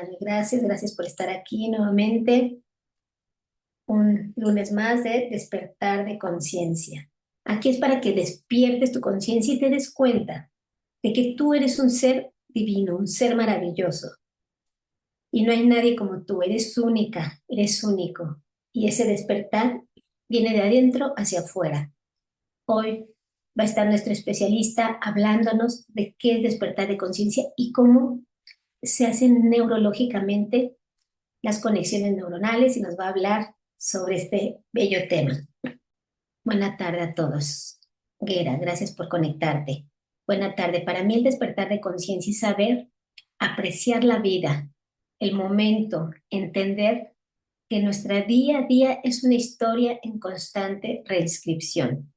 Dani, gracias, gracias por estar aquí nuevamente. Un lunes más de despertar de conciencia. Aquí es para que despiertes tu conciencia y te des cuenta de que tú eres un ser divino, un ser maravilloso. Y no hay nadie como tú, eres única, eres único. Y ese despertar viene de adentro hacia afuera. Hoy va a estar nuestro especialista hablándonos de qué es despertar de conciencia y cómo se hacen neurológicamente las conexiones neuronales y nos va a hablar sobre este bello tema. Buena tarde a todos. Gera, gracias por conectarte. Buena tarde. Para mí el despertar de conciencia es saber apreciar la vida, el momento, entender que nuestra día a día es una historia en constante reinscripción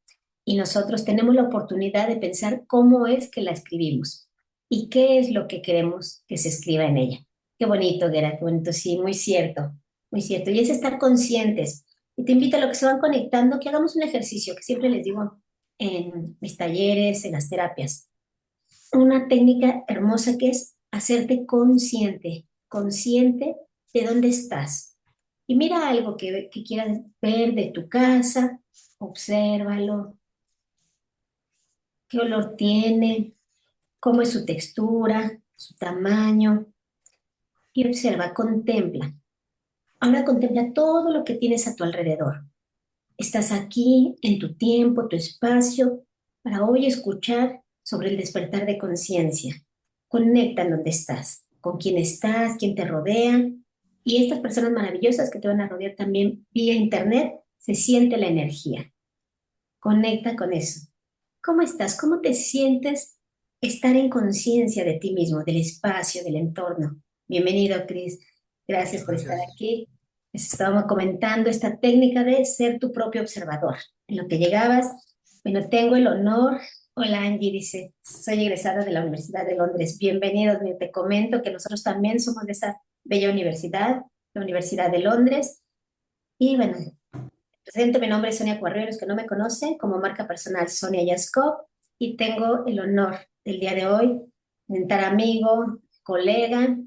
y nosotros tenemos la oportunidad de pensar cómo es que la escribimos y qué es lo que queremos que se escriba en ella. Qué bonito, Gera, qué bonito, sí, muy cierto, muy cierto. Y es estar conscientes. Y te invito a lo que se van conectando, que hagamos un ejercicio que siempre les digo en mis talleres, en las terapias. Una técnica hermosa que es hacerte consciente, consciente de dónde estás. Y mira algo que quieras ver de tu casa, obsérvalo, qué olor tiene, cómo es su textura, su tamaño, y observa, contempla. Ahora contempla todo lo que tienes a tu alrededor. Estás aquí en tu tiempo, tu espacio, para hoy escuchar sobre el despertar de conciencia. Conecta en donde estás, quién te rodea, y estas personas maravillosas que te van a rodear también vía internet, se siente la energía. Conecta con eso. ¿Cómo estás? ¿Cómo te sientes estar en conciencia de ti mismo, del espacio, del entorno? Bienvenido, Cris. Gracias Muchas por estar gracias. aquí. Les estábamos comentando esta técnica de ser tu propio observador. En lo que llegabas, bueno, tengo el honor. Hola, Angie, dice, soy egresada de la Universidad de Londres. Bienvenidos. Te comento que nosotros también somos de esa bella universidad, la Universidad de Londres. Y bueno, presento, mi nombre es Sonia Cuarrio, los que no me conocen, como marca personal Sonia Yaskov, y tengo el honor del día de hoy de presentar amigo, colega,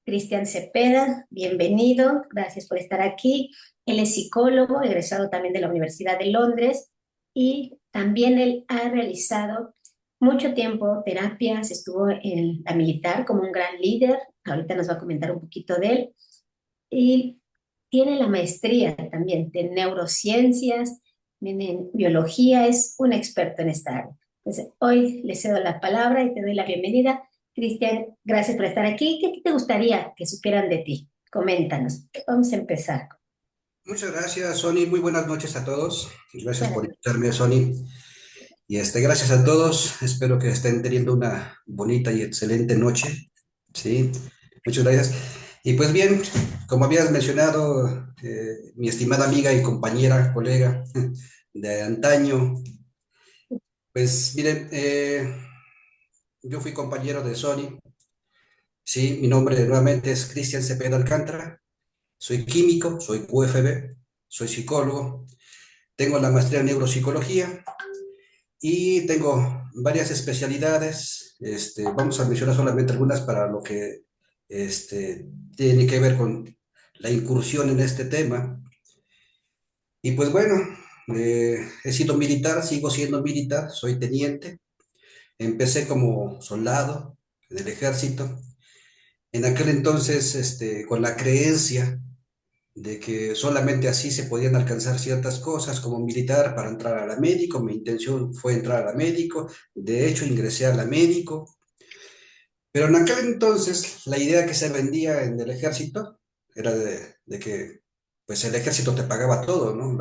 Cristian Cepeda, bienvenido, gracias por estar aquí. Él es psicólogo, egresado también de la Universidad de Londres, y también él ha realizado mucho tiempo terapias, estuvo en la militar como un gran líder, ahorita nos va a comentar un poquito de él, y tiene la maestría también de neurociencias, en biología, es un experto en esta área. Entonces, hoy le cedo la palabra y te doy la bienvenida. Cristian, gracias por estar aquí. ¿Qué te gustaría que supieran de ti? Coméntanos. Vamos a empezar. Muchas gracias, Sony. Muy buenas noches a todos. Gracias por Buenas invitarme, Sony. Y gracias a todos. Espero que estén teniendo una bonita y excelente noche. Sí, muchas gracias. Y pues bien, como habías mencionado, mi estimada amiga y compañera, colega de antaño, pues miren, yo fui compañero de Sony. Sí, mi nombre nuevamente es Cristian Cepeda Alcántara. Soy químico, soy QFB, soy psicólogo. Tengo la maestría en neuropsicología y tengo varias especialidades. Vamos a mencionar solamente algunas para lo que tiene que ver con la incursión en este tema. Y pues bueno, he sido militar, sigo siendo militar, soy teniente. Empecé como soldado en el ejército. En aquel entonces, con la creencia de que solamente así se podían alcanzar ciertas cosas como militar para entrar a la médico. Mi intención fue entrar a la médico, de hecho ingresé a la médico, pero en aquel entonces la idea que se vendía en el ejército era de que pues el ejército te pagaba todo, ¿no?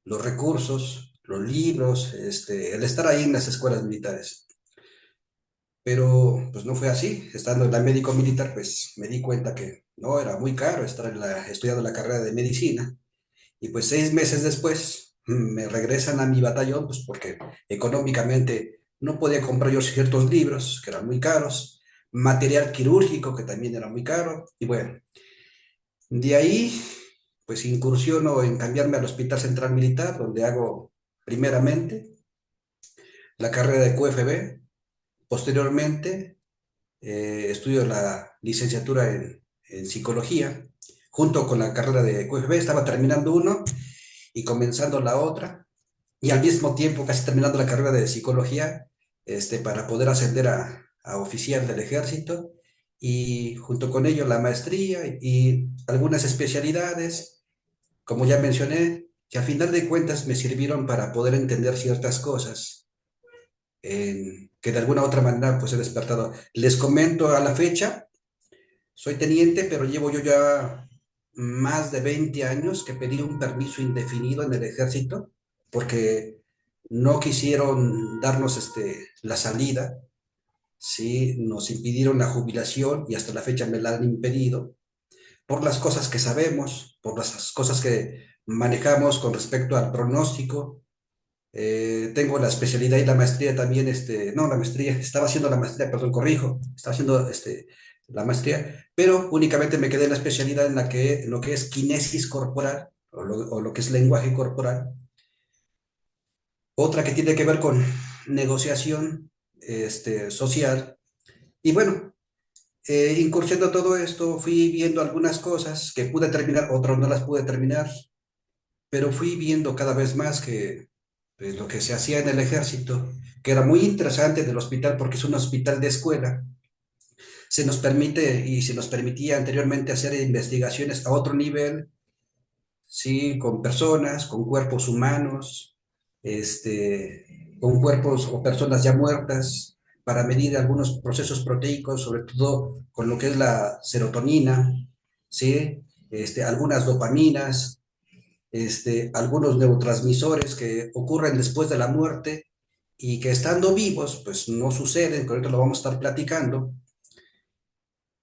Los recursos, los libros, el estar ahí en las escuelas militares. Pero pues no fue así. Estando en la médico militar, pues me di cuenta que no, era muy caro estar estudiando la carrera de medicina. Y pues 6 meses después me regresan a mi batallón, pues porque económicamente no podía comprar yo ciertos libros que eran muy caros, material quirúrgico que también era muy caro. Y bueno, de ahí pues incursiono en cambiarme al Hospital Central Militar, donde hago primeramente la carrera de QFB, posteriormente estudio la licenciatura en psicología, junto con la carrera de QFB, estaba terminando uno y comenzando la otra, y al mismo tiempo casi terminando la carrera de psicología, para poder ascender a oficial del ejército, y junto con ello la maestría y algunas especialidades, como ya mencioné, que a final de cuentas me sirvieron para poder entender ciertas cosas que de alguna u otra manera pues he despertado. Les comento a la fecha, soy teniente, pero llevo yo ya más de 20 años que pedí un permiso indefinido en el ejército porque no quisieron darnos la salida, ¿sí? Nos impidieron la jubilación y hasta la fecha me la han impedido por las cosas que sabemos, por las cosas que manejamos con respecto al pronóstico. Tengo la especialidad y la maestría también, no, la maestría, estaba haciendo la maestría, perdón, corrijo, estaba haciendo la maestría, pero únicamente me quedé en la especialidad en lo que es kinesis corporal o lo que es lenguaje corporal. Otra que tiene que ver con negociación social. Y bueno, incursionando todo esto, fui viendo algunas cosas que pude terminar, otras no las pude terminar, pero fui viendo cada vez más que pues, lo que se hacía en el ejército, que era muy interesante del hospital porque es un hospital de escuela, se nos permite y se nos permitía anteriormente hacer investigaciones a otro nivel, sí, con personas, con cuerpos humanos, con cuerpos o personas ya muertas, para medir algunos procesos proteicos, sobre todo con lo que es la serotonina, sí, algunas dopaminas, algunos neurotransmisores que ocurren después de la muerte y que estando vivos, pues no suceden, que ahorita lo vamos a estar platicando.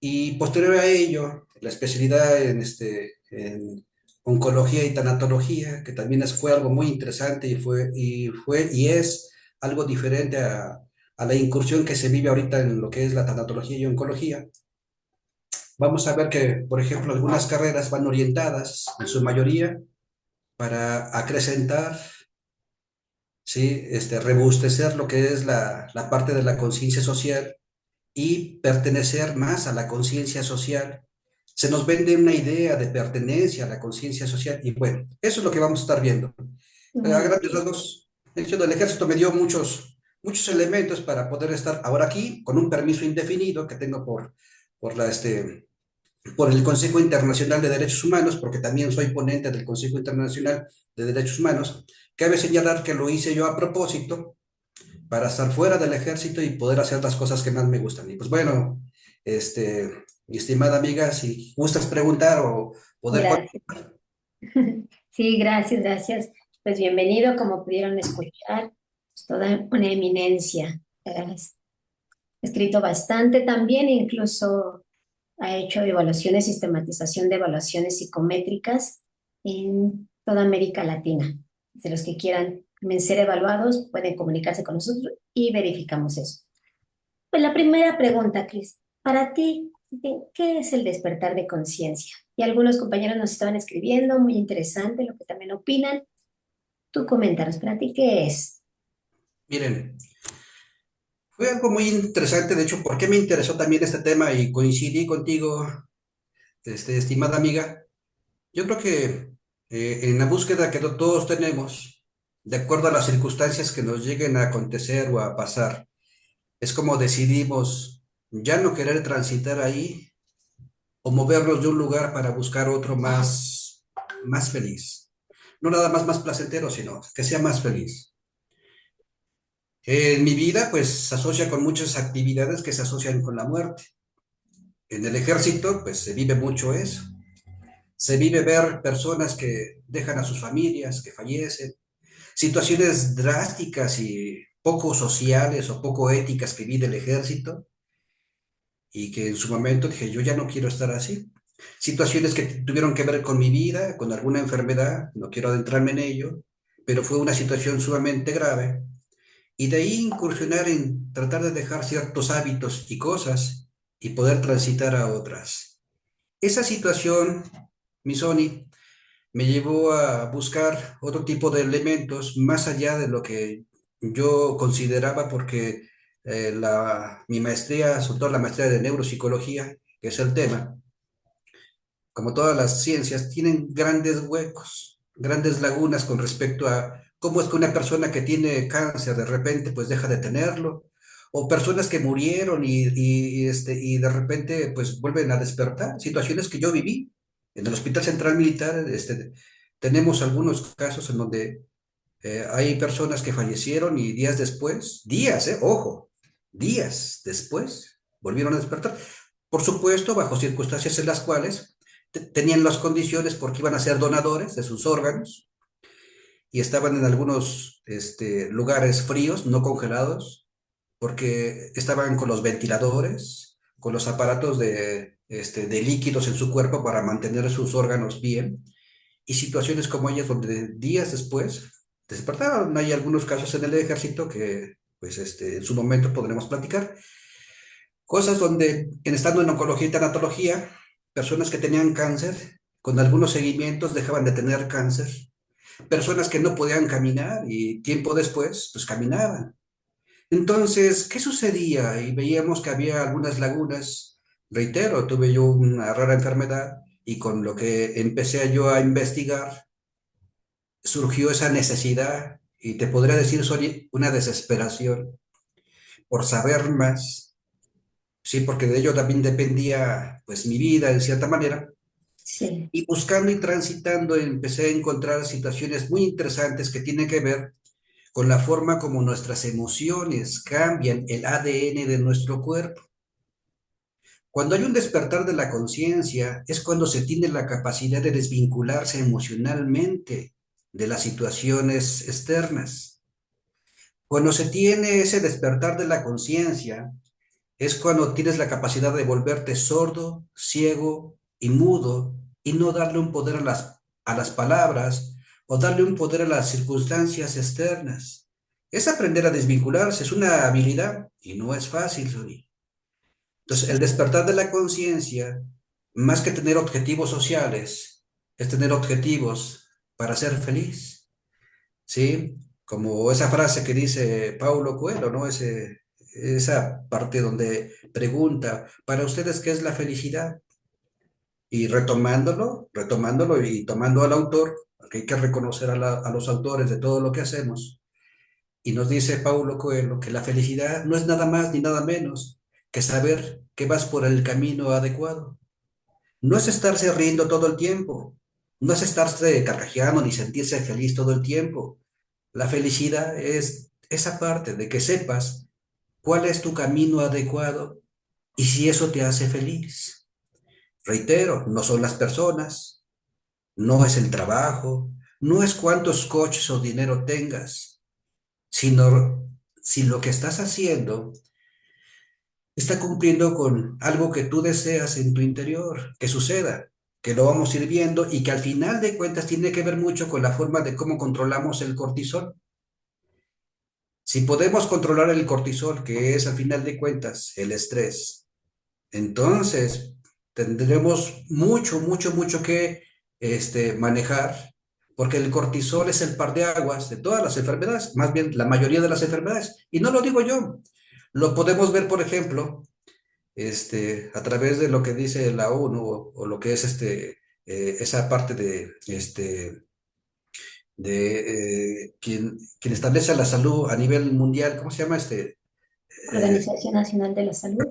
Y posterior a ello, la especialidad en oncología y tanatología, que también fue algo muy interesante y es algo diferente a la incursión que se vive ahorita en lo que es la tanatología y oncología. Vamos a ver que, por ejemplo, algunas carreras van orientadas, en su mayoría, para acrecentar, ¿sí? Rebustecer lo que es la parte de la conciencia social y pertenecer más a la conciencia social. Se nos vende una idea de pertenencia a la conciencia social y bueno, eso es lo que vamos a estar viendo. A Muy grandes bien. rasgos, el hecho del ejército me dio muchos elementos para poder estar ahora aquí con un permiso indefinido que tengo por por el Consejo Internacional de Derechos Humanos, porque también soy ponente del Consejo Internacional de Derechos Humanos. Cabe señalar que lo hice yo a propósito para estar fuera del ejército y poder hacer las cosas que más me gustan. Y pues bueno, mi estimada amiga, si gustas preguntar o poder... Gracias. Sí, gracias, gracias. Pues bienvenido, como pudieron escuchar, es toda una eminencia. Has escrito bastante también, incluso ha hecho evaluaciones, sistematización de evaluaciones psicométricas en toda América Latina. De los que quieran también ser evaluados, pueden comunicarse con nosotros y verificamos eso. Pues la primera pregunta, Cris, para ti, ¿qué es el despertar de conciencia? Y algunos compañeros nos estaban escribiendo, muy interesante lo que también opinan. Tú coméntanos, para ti, ¿qué es? Miren, fue algo muy interesante, de hecho, ¿por qué me interesó también este tema y coincidí contigo, estimada amiga? Yo creo que en la búsqueda que todos tenemos, de acuerdo a las circunstancias que nos lleguen a acontecer o a pasar, es como decidimos ya no querer transitar ahí o movernos de un lugar para buscar otro más feliz. No nada más placentero, sino que sea más feliz. En mi vida, pues se asocia con muchas actividades que se asocian con la muerte. En el ejército, pues se vive mucho eso. Se vive ver personas que dejan a sus familias, que fallecen, situaciones drásticas y poco sociales o poco éticas que vive el ejército y que en su momento dije, yo ya no quiero estar así. Situaciones que tuvieron que ver con mi vida, con alguna enfermedad, no quiero adentrarme en ello, pero fue una situación sumamente grave. Y de ahí incursionar en tratar de dejar ciertos hábitos y cosas y poder transitar a otras. Esa situación, mi Sony, me llevó a buscar otro tipo de elementos más allá de lo que yo consideraba, porque mi maestría, sobre todo la maestría de neuropsicología, que es el tema, como todas las ciencias, tienen grandes huecos, grandes lagunas con respecto a cómo es que una persona que tiene cáncer de repente pues deja de tenerlo, o personas que murieron y de repente pues vuelven a despertar, situaciones que yo viví en el Hospital Central Militar. Tenemos algunos casos en donde hay personas que fallecieron y días después, días, ojo, días después, volvieron a despertar. Por supuesto, bajo circunstancias en las cuales tenían las condiciones porque iban a ser donadores de sus órganos y estaban en algunos lugares fríos, no congelados, porque estaban con los ventiladores, con los aparatos de líquidos en su cuerpo para mantener sus órganos bien, y situaciones como ellas donde días después despertaron. Hay algunos casos en el ejército que, pues, en su momento podremos platicar. Cosas donde, estando en oncología y tanatología, personas que tenían cáncer, con algunos seguimientos dejaban de tener cáncer. Personas que no podían caminar y tiempo después, pues caminaban. Entonces, ¿qué sucedía? Y veíamos que había algunas lagunas. Reitero, tuve yo una rara enfermedad y con lo que empecé yo a investigar, surgió esa necesidad, y te podría decir, soy una desesperación por saber más, sí, porque de ello también dependía, pues, mi vida, en cierta manera, Sí, y buscando y transitando empecé a encontrar situaciones muy interesantes que tienen que ver con la forma como nuestras emociones cambian el ADN de nuestro cuerpo. Cuando hay un despertar de la conciencia, es cuando se tiene la capacidad de desvincularse emocionalmente de las situaciones externas. Cuando se tiene ese despertar de la conciencia, es cuando tienes la capacidad de volverte sordo, ciego y mudo y no darle un poder a las palabras o darle un poder a las circunstancias externas. Es aprender a desvincularse, es una habilidad y no es fácil, Sony. Entonces, el despertar de la conciencia, más que tener objetivos sociales, es tener objetivos para ser feliz. ¿Sí? Como esa frase que dice Paulo Coelho, ¿no? Esa parte donde pregunta, ¿para ustedes qué es la felicidad? Y retomándolo y tomando al autor, porque hay que reconocer a los autores de todo lo que hacemos, y nos dice Paulo Coelho que la felicidad no es nada más ni nada menos que saber que vas por el camino adecuado. No es estarse riendo todo el tiempo, no es estarse carcajeando ni sentirse feliz todo el tiempo. La felicidad es esa parte de que sepas cuál es tu camino adecuado y si eso te hace feliz. Reitero, no son las personas, no es el trabajo, no es cuántos coches o dinero tengas, sino si lo que estás haciendo está cumpliendo con algo que tú deseas en tu interior que suceda, que lo vamos a ir viendo y que al final de cuentas tiene que ver mucho con la forma de cómo controlamos el cortisol. Si podemos controlar el cortisol, que es al final de cuentas el estrés, entonces tendremos mucho que manejar, porque el cortisol es el par de aguas de todas las enfermedades, más bien la mayoría de las enfermedades. Y no lo digo yo, lo podemos ver, por ejemplo, a través de lo que dice la ONU o lo que es esa parte de quien establece la salud a nivel mundial. ¿Cómo se llama Organización Nacional de la Salud.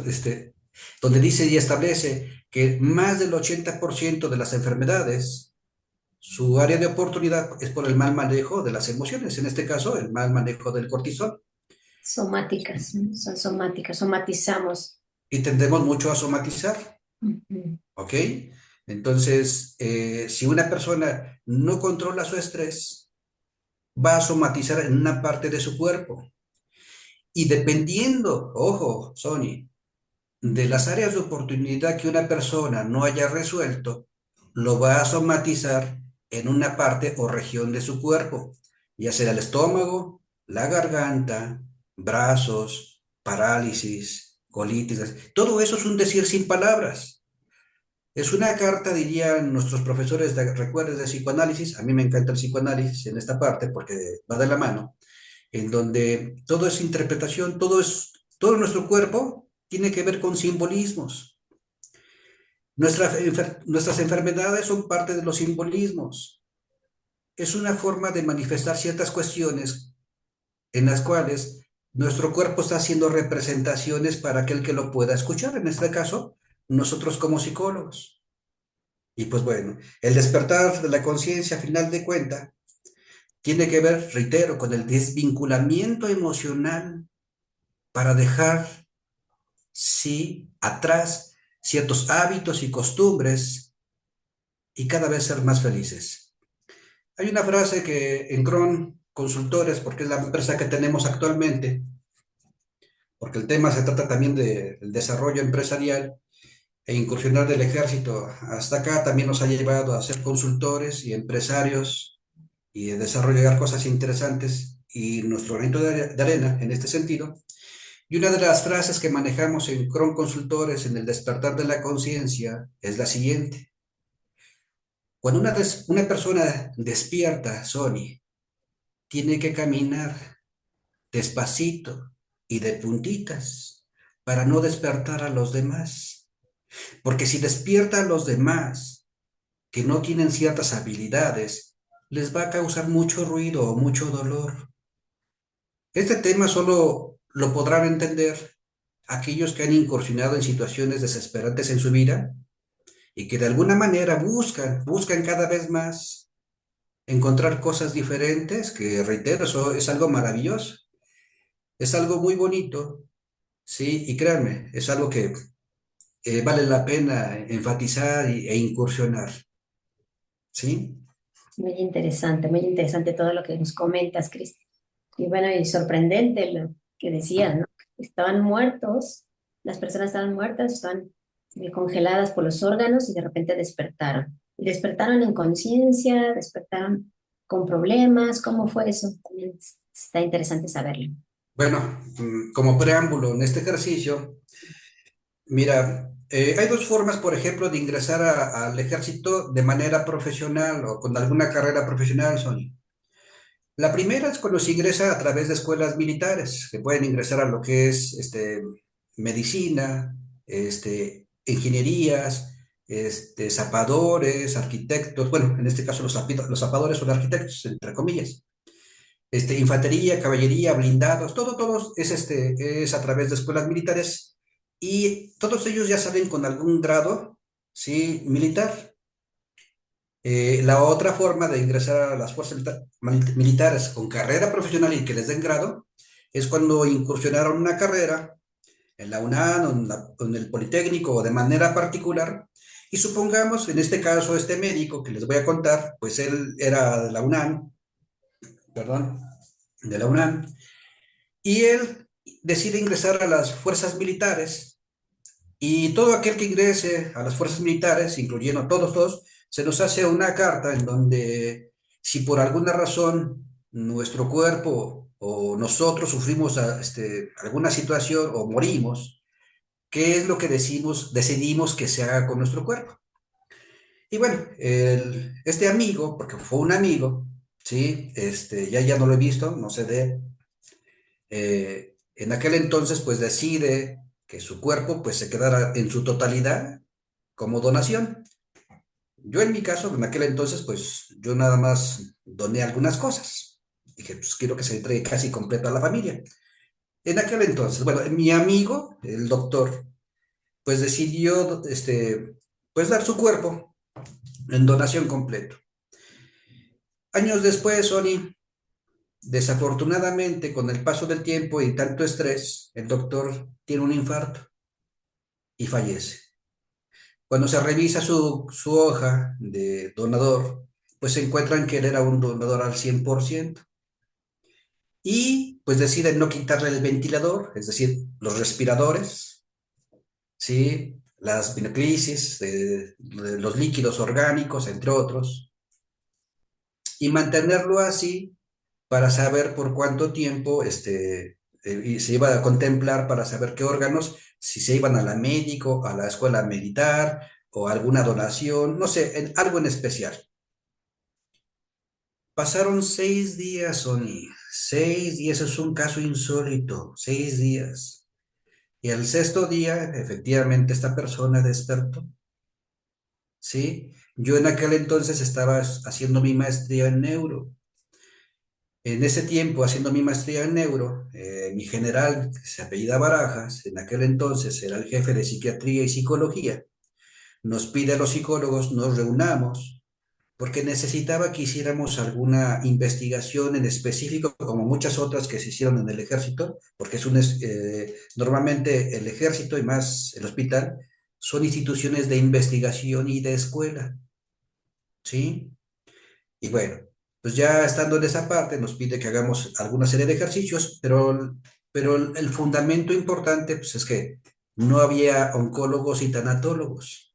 este, donde dice y establece que más del 80% de las enfermedades, su área de oportunidad es por el mal manejo de las emociones, en este caso, el mal manejo del cortisol. Somáticas, ¿no? Son somáticas, somatizamos. Y tendemos mucho a somatizar, Ujú. ¿ok? Entonces, si una persona no controla su estrés, va a somatizar en una parte de su cuerpo. Y dependiendo, ojo, Sony, de las áreas de oportunidad que una persona no haya resuelto, lo va a somatizar en una parte o región de su cuerpo, ya sea el estómago, la garganta, brazos, parálisis, colitis. Todo eso es un decir sin palabras. Es una carta, dirían nuestros profesores de recuerdos de psicoanálisis. A mí me encanta el psicoanálisis en esta parte porque va de la mano. en donde todo es interpretación, todo nuestro cuerpo tiene que ver con simbolismos. Nuestras enfermedades son parte de los simbolismos. Es una forma de manifestar ciertas cuestiones en las cuales nuestro cuerpo está haciendo representaciones para aquel que lo pueda escuchar, en este caso, nosotros como psicólogos. Y pues bueno, el despertar de la conciencia, a final de cuenta, tiene que ver, reitero, con el desvinculamiento emocional para dejar, sí, atrás ciertos hábitos y costumbres y cada vez ser más felices. Hay una frase que en Cron Consultores, porque es la empresa que tenemos actualmente, porque el tema se trata también del desarrollo empresarial e incursionar del ejército hasta acá también nos ha llevado a ser consultores y empresarios y de desarrollar cosas interesantes y nuestro granito de arena en este sentido. Y una de las frases que manejamos en Cron Consultores en el despertar de la conciencia es la siguiente. Cuando una persona despierta, Sony, tiene que caminar despacito y de puntitas para no despertar a los demás. Porque si despierta a los demás que no tienen ciertas habilidades, les va a causar mucho ruido o mucho dolor. Este tema solo lo podrán entender aquellos que han incursionado en situaciones desesperantes en su vida y que de alguna manera buscan cada vez más encontrar cosas diferentes, que reitero, eso es algo maravilloso, es algo muy bonito, sí, y créanme, es algo que vale la pena enfatizar e incursionar, ¿sí? Muy interesante todo lo que nos comentas, Cristi. Y bueno, y sorprendente lo que decías, ¿no? Estaban muertos, las personas estaban muertas, estaban congeladas por los órganos y de repente despertaron. Y despertaron en conciencia, despertaron con problemas. ¿Cómo fue eso? También está interesante saberlo. Bueno, como preámbulo en este ejercicio, mira, hay dos formas, por ejemplo, de ingresar al ejército de manera profesional o con alguna carrera profesional, Sony. La primera es cuando se ingresa a través de escuelas militares, que pueden ingresar a lo que es medicina, ingenierías, zapadores, arquitectos, bueno, en este caso los zapadores son arquitectos, entre comillas. Infantería, caballería, blindados, todo es a través de escuelas militares y todos ellos ya salen con algún grado, ¿sí? Militar. La otra forma de ingresar a las fuerzas militares con carrera profesional y que les den grado es cuando incursionaron una carrera en la UNAM o en el Politécnico o de manera particular. Y supongamos, en este caso, este médico que les voy a contar, pues él era de la UNAM, perdón, de la UNAM, y él decide ingresar a las fuerzas militares y todo aquel que ingrese a las fuerzas militares, incluyendo todos, se nos hace una carta en donde si por alguna razón nuestro cuerpo o nosotros sufrimos alguna situación o morimos, ¿qué es lo que decidimos que se haga con nuestro cuerpo? Y bueno, este amigo, porque fue un amigo, ¿sí? Ya no lo he visto, no sé de él. En aquel entonces, pues decide que su cuerpo pues se quedara en su totalidad como donación. Yo en mi caso, en aquel entonces, pues yo nada más doné algunas cosas. Dije, pues quiero que se entregue casi completo a la familia. En aquel entonces, bueno, mi amigo, el doctor, pues decidió, pues dar su cuerpo en donación completo. Años después, Sony, desafortunadamente, con el paso del tiempo y tanto estrés, el doctor tiene un infarto y fallece. Cuando se revisa su hoja de donador, pues se encuentran que él era un donador al 100% y pues deciden no quitarle el ventilador, es decir, los respiradores, ¿sí? Las binoclisis, de los líquidos orgánicos, entre otros, y mantenerlo así para saber por cuánto tiempo y se iba a contemplar para saber qué órganos, si se iban a la médico, a la escuela militar o alguna donación, no sé, algo en especial. Pasaron 6 días, Sony, 6 días es un caso insólito, 6 días. Y al sexto día, efectivamente, esta persona despertó, ¿sí? Yo en aquel entonces estaba haciendo mi maestría en neuro. En ese tiempo, haciendo mi maestría en neuro, mi general, que se apellida Barajas, en aquel entonces era el jefe de psiquiatría y psicología, nos pide a los psicólogos nos reunamos porque necesitaba que hiciéramos alguna investigación en específico, como muchas otras que se hicieron en el ejército, porque normalmente el ejército y más el hospital son instituciones de investigación y de escuela, ¿sí? Y bueno, pues ya estando en esa parte, nos pide que hagamos alguna serie de ejercicios, pero el fundamento importante pues, es que no había oncólogos y tanatólogos.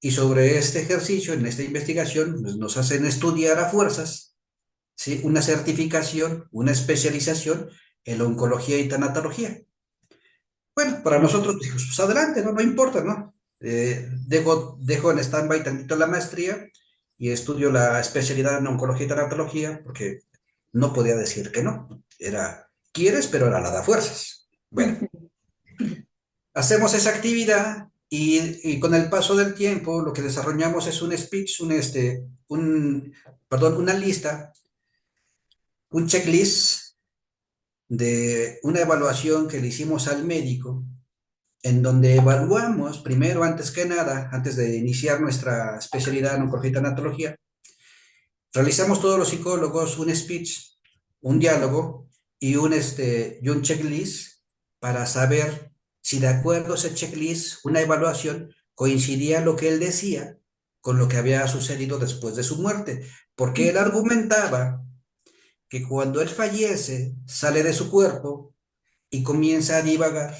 Y sobre este ejercicio, en esta investigación, pues, nos hacen estudiar a fuerzas, ¿sí? Una certificación, una especialización en la oncología y tanatología. Bueno, para nosotros, dijimos, pues adelante, no, no importa, ¿no? Dejo en stand-by tantito la maestría y estudio la especialidad en oncología y tanatología porque no podía decir que no. Era, quieres, pero era la da fuerzas. Bueno, hacemos esa actividad y con el paso del tiempo lo que desarrollamos es un speech, perdón, una lista, un checklist de una evaluación que le hicimos al médico en donde evaluamos primero, antes que nada, antes de iniciar nuestra especialidad en oncología y tanatología, realizamos todos los psicólogos un speech, un diálogo y un checklist para saber si de acuerdo a ese checklist, una evaluación, coincidía lo que él decía con lo que había sucedido después de su muerte. Porque él argumentaba que cuando él fallece, sale de su cuerpo y comienza a divagar.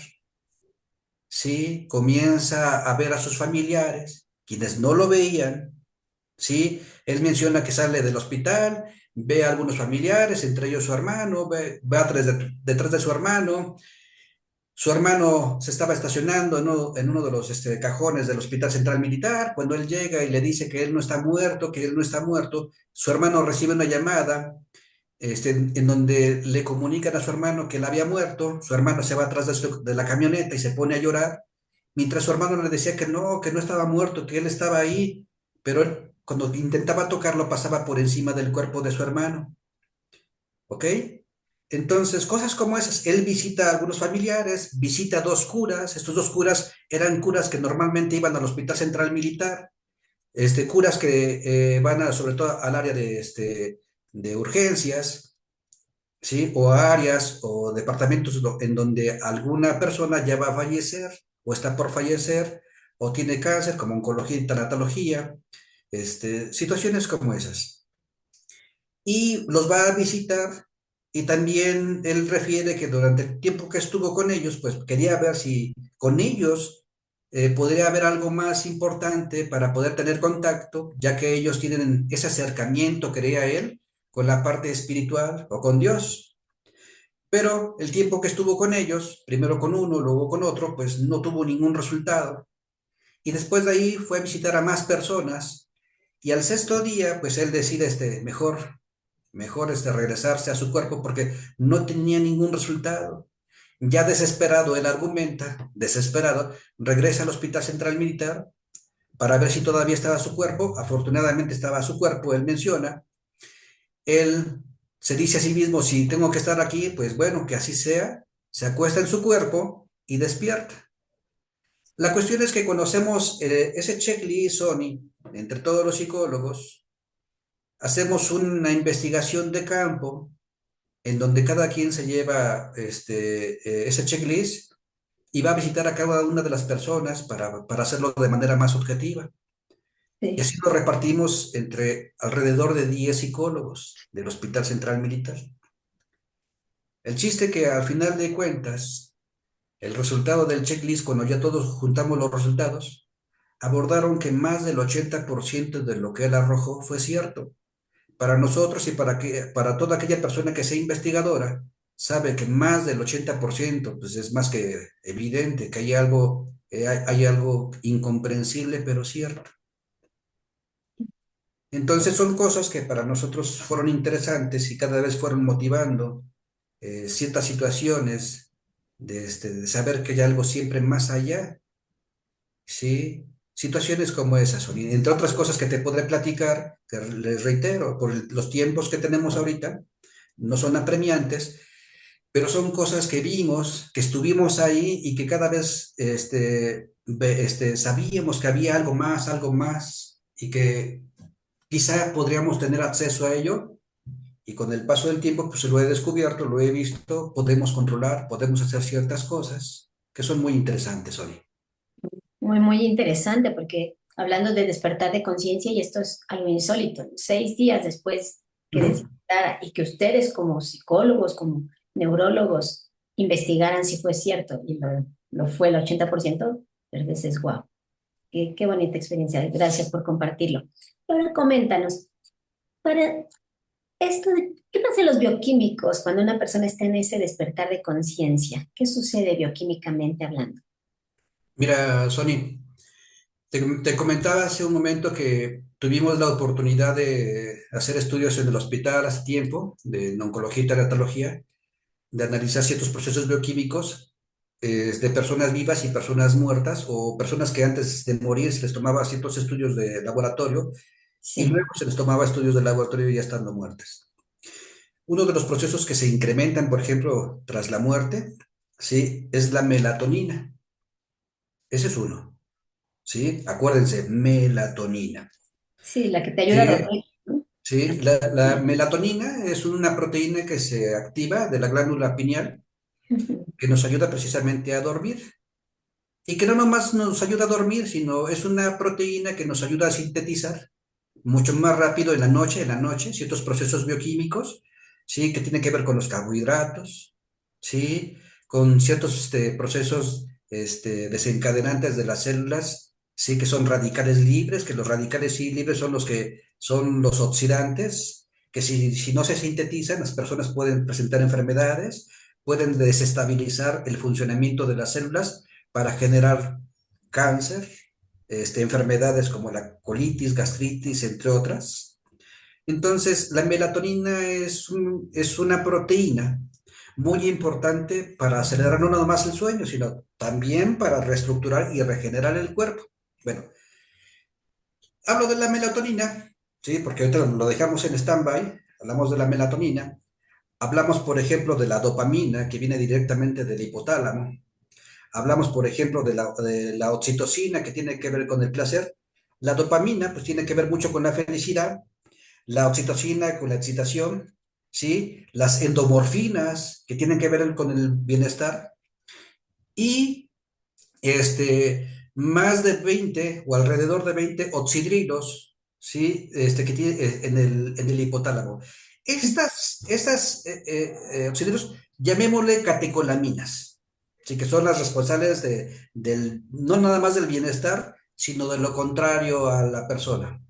¿Sí? Comienza a ver a sus familiares, quienes no lo veían, ¿sí? Él menciona que sale del hospital, ve a algunos familiares, entre ellos su hermano, ve detrás de su hermano se estaba estacionando en uno de los cajones del Hospital Central Militar, cuando él llega y le dice que él no está muerto, que él no está muerto, su hermano recibe una llamada en donde le comunican a su hermano que él había muerto, su hermano se va atrás de la camioneta y se pone a llorar, mientras su hermano le decía que no estaba muerto, que él estaba ahí, pero él cuando intentaba tocarlo pasaba por encima del cuerpo de su hermano, ¿ok? Entonces, cosas como esas, él visita a algunos familiares, visita a dos curas, estos dos curas eran curas que normalmente iban al Hospital Central Militar, curas que van sobre todo al área de urgencias, ¿sí? O áreas o departamentos en donde alguna persona ya va a fallecer o está por fallecer o tiene cáncer, como oncología y tanatología, situaciones como esas. Y los va a visitar y también él refiere que durante el tiempo que estuvo con ellos, pues quería ver si con ellos podría haber algo más importante para poder tener contacto, ya que ellos tienen ese acercamiento, creía él, con la parte espiritual o con Dios. Pero el tiempo que estuvo con ellos, primero con uno, luego con otro, pues no tuvo ningún resultado. Y después de ahí fue a visitar a más personas. Y al sexto día, pues él decide mejor regresarse a su cuerpo porque no tenía ningún resultado. Ya desesperado, él argumenta, desesperado, regresa al Hospital Central Militar para ver si todavía estaba su cuerpo. Afortunadamente estaba su cuerpo, él menciona. Él se dice a sí mismo, si tengo que estar aquí, pues bueno, que así sea, se acuesta en su cuerpo y despierta. La cuestión es que conocemos ese checklist, Sony, entre todos los psicólogos, hacemos una investigación de campo en donde cada quien se lleva ese checklist y va a visitar a cada una de las personas para hacerlo de manera más objetiva. Y Sí. así lo repartimos entre alrededor de 10 psicólogos del Hospital Central Militar. El chiste que al final de cuentas, el resultado del checklist, cuando ya todos juntamos los resultados, abordaron que más del 80% de lo que él arrojó fue cierto. Para nosotros y para toda aquella persona que sea investigadora, sabe que más del 80% pues es más que evidente que hay algo incomprensible, pero cierto. Entonces son cosas que para nosotros fueron interesantes y cada vez fueron motivando ciertas situaciones de saber que hay algo siempre más allá, ¿sí? Situaciones como esas, son, y entre otras cosas que te podré platicar, que les reitero, por los tiempos que tenemos ahorita, no son apremiantes, pero son cosas que vimos, que estuvimos ahí y que cada vez sabíamos que había algo más, y que quizá podríamos tener acceso a ello, y con el paso del tiempo, pues lo he descubierto, lo he visto, podemos controlar, podemos hacer ciertas cosas que son muy interesantes hoy. Muy, muy interesante porque hablando de despertar de conciencia, y esto es algo insólito, 6 días después que Ujú. despertara y que ustedes como psicólogos, como neurólogos, investigaran si fue cierto, y lo fue el 80%, pero dices, wow, qué bonita experiencia, gracias por compartirlo. Ahora coméntanos, para esto de, ¿qué pasa en los bioquímicos cuando una persona está en ese despertar de conciencia? ¿Qué sucede bioquímicamente hablando? Mira, Sony, te comentaba hace un momento que tuvimos la oportunidad de hacer estudios en el hospital hace tiempo, de oncología y teratología, de analizar ciertos procesos bioquímicos de personas vivas y personas muertas, o personas que antes de morir se les tomaba ciertos estudios de laboratorio y Sí, luego se les tomaba estudios de laboratorio ya estando muertas. Uno de los procesos que se incrementan, por ejemplo, tras la muerte, ¿sí? Es la melatonina. Ese es uno, ¿sí? Acuérdense, melatonina. sí, la que te ayuda a Que, dormir, ¿no? ¿sí? La melatonina es una proteína que se activa de la glándula pineal, que nos ayuda precisamente a dormir. Y que no nomás nos ayuda a dormir, sino es una proteína que nos ayuda a sintetizar mucho más rápido en la noche, ciertos procesos bioquímicos, ¿sí? Que tienen que ver con los carbohidratos, ¿sí? Con ciertos procesos desencadenantes de las células, ¿sí? Que son radicales libres, que los radicales sí libres son los que son los oxidantes, que si no se sintetizan, las personas pueden presentar enfermedades, pueden desestabilizar el funcionamiento de las células para generar cáncer, enfermedades como la colitis, gastritis, entre otras. Entonces, la melatonina es una proteína muy importante para acelerar no nada más el sueño, sino también para reestructurar y regenerar el cuerpo. Bueno, hablo de la melatonina, ¿sí? Porque ahorita lo dejamos en stand-by, hablamos de la melatonina, hablamos, por ejemplo, de la dopamina, que viene directamente del hipotálamo. Hablamos, por ejemplo, de la oxitocina, que tiene que ver con el placer. La dopamina, pues tiene que ver mucho con la felicidad. La oxitocina con la excitación, ¿sí? Las endomorfinas, que tienen que ver con el bienestar. Y más de 20 o alrededor de 20 oxidrilos, ¿sí? Que tiene en el hipotálamo. Estas oxidrilos, llamémosle catecolaminas, ¿sí? Que son las responsables no nada más del bienestar, sino de lo contrario a la persona.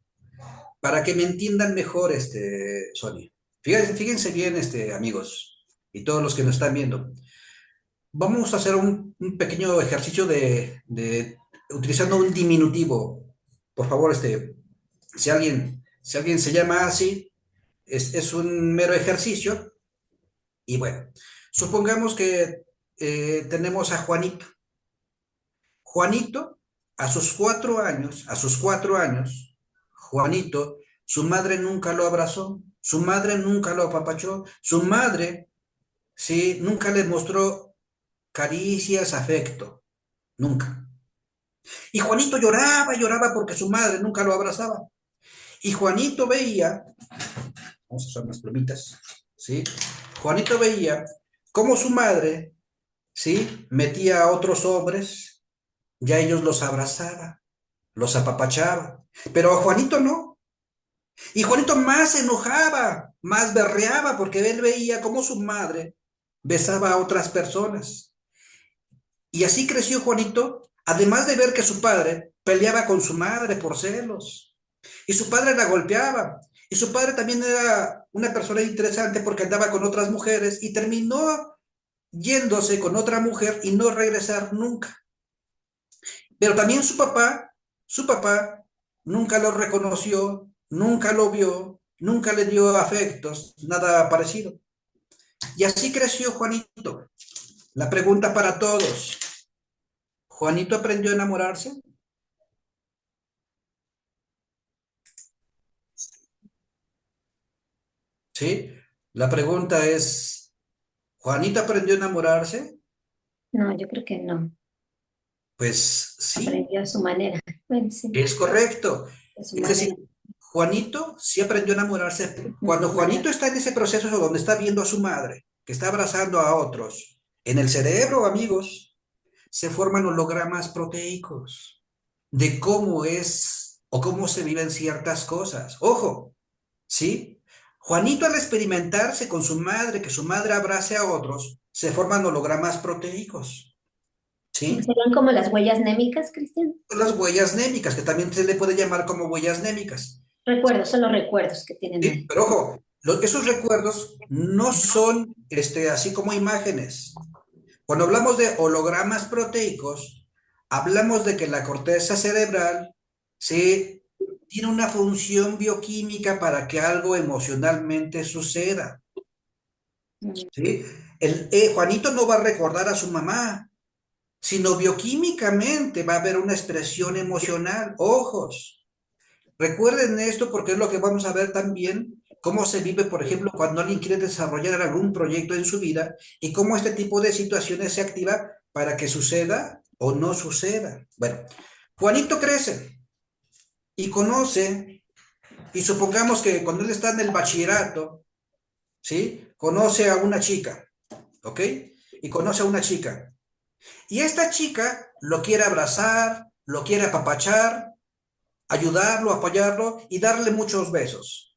Para que me entiendan mejor, Sony. Fíjense bien, amigos, y todos los que nos están viendo. Vamos a hacer un pequeño ejercicio utilizando un diminutivo. Por favor, si alguien se llama así, es un mero ejercicio. Y bueno, supongamos que tenemos a Juanito. Juanito, a sus 4 años, Juanito, su madre nunca lo abrazó, su madre nunca lo apapachó, su madre, sí, nunca le mostró caricias, afecto, nunca. Y Juanito lloraba, lloraba porque su madre nunca lo abrazaba. Y Juanito veía, vamos a usar unas plumitas, ¿sí? Juanito veía cómo su madre, ¿sí? Metía a otros hombres, ya ellos los abrazaba, los apapachaba, pero a Juanito no. Y Juanito más se enojaba, más berreaba, porque él veía cómo su madre besaba a otras personas. Y así creció Juanito, además de ver que su padre peleaba con su madre por celos. Y su padre la golpeaba. Y su padre también era una persona interesante porque andaba con otras mujeres y terminó yéndose con otra mujer y no regresar nunca. Pero también su papá nunca lo reconoció, nunca lo vio, nunca le dio afectos, nada parecido. Y así creció Juanito. La pregunta para todos, ¿Juanito aprendió a enamorarse? ¿Sí? La pregunta es, ¿Juanito aprendió a enamorarse? No, yo creo que no. Pues sí, Aprendió a su manera. Bueno, sí, es correcto. a su Es decir, manera. Juanito sí aprendió a enamorarse. Cuando Ujú, Juanito está en ese proceso donde está viendo a su madre, que está abrazando a otros, en el cerebro, amigos, se forman hologramas proteicos de cómo es o cómo se viven ciertas cosas. Ojo, ¿sí? Juanito al experimentarse con su madre, que su madre abrace a otros, se forman hologramas proteicos, ¿sí? ¿Serían como las huellas némicas, Cristian? Las huellas némicas, que también se le puede llamar como huellas némicas. Recuerdos, son los recuerdos que tienen Sí, ahí. pero ojo, esos recuerdos no son así como imágenes. Cuando hablamos de hologramas proteicos, hablamos de que la corteza cerebral sí, tiene una función bioquímica para que algo emocionalmente suceda. Mm. ¿Sí? Juanito no va a recordar a su mamá, sino bioquímicamente va a haber una expresión emocional. Ojos. Recuerden esto porque es lo que vamos a ver también, cómo se vive, por ejemplo, cuando alguien quiere desarrollar algún proyecto en su vida y cómo este tipo de situaciones se activa para que suceda o no suceda. Bueno, Juanito crece y conoce, y supongamos que cuando él está en el bachillerato, ¿sí? Conoce a una chica, ¿ok? Y conoce a una chica. Y esta chica lo quiere abrazar, lo quiere apapachar, ayudarlo, apoyarlo y darle muchos besos.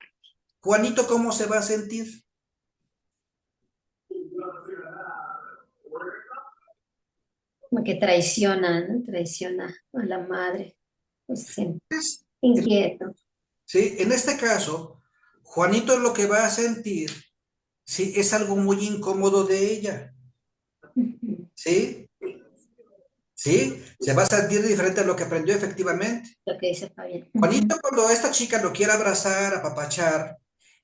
Juanito, ¿cómo se va a sentir? Como que traiciona, ¿no? Traiciona a la madre. Pues se siente Es- inquieto. ¿Sí? En este caso, Juanito lo que va a sentir, ¿sí? Es algo muy incómodo de ella, Ujú. ¿sí? ¿Sí? Se va a sentir diferente a lo que aprendió efectivamente. Lo que dice Fabián. Ujú. Juanito, cuando esta chica lo quiera abrazar, apapachar,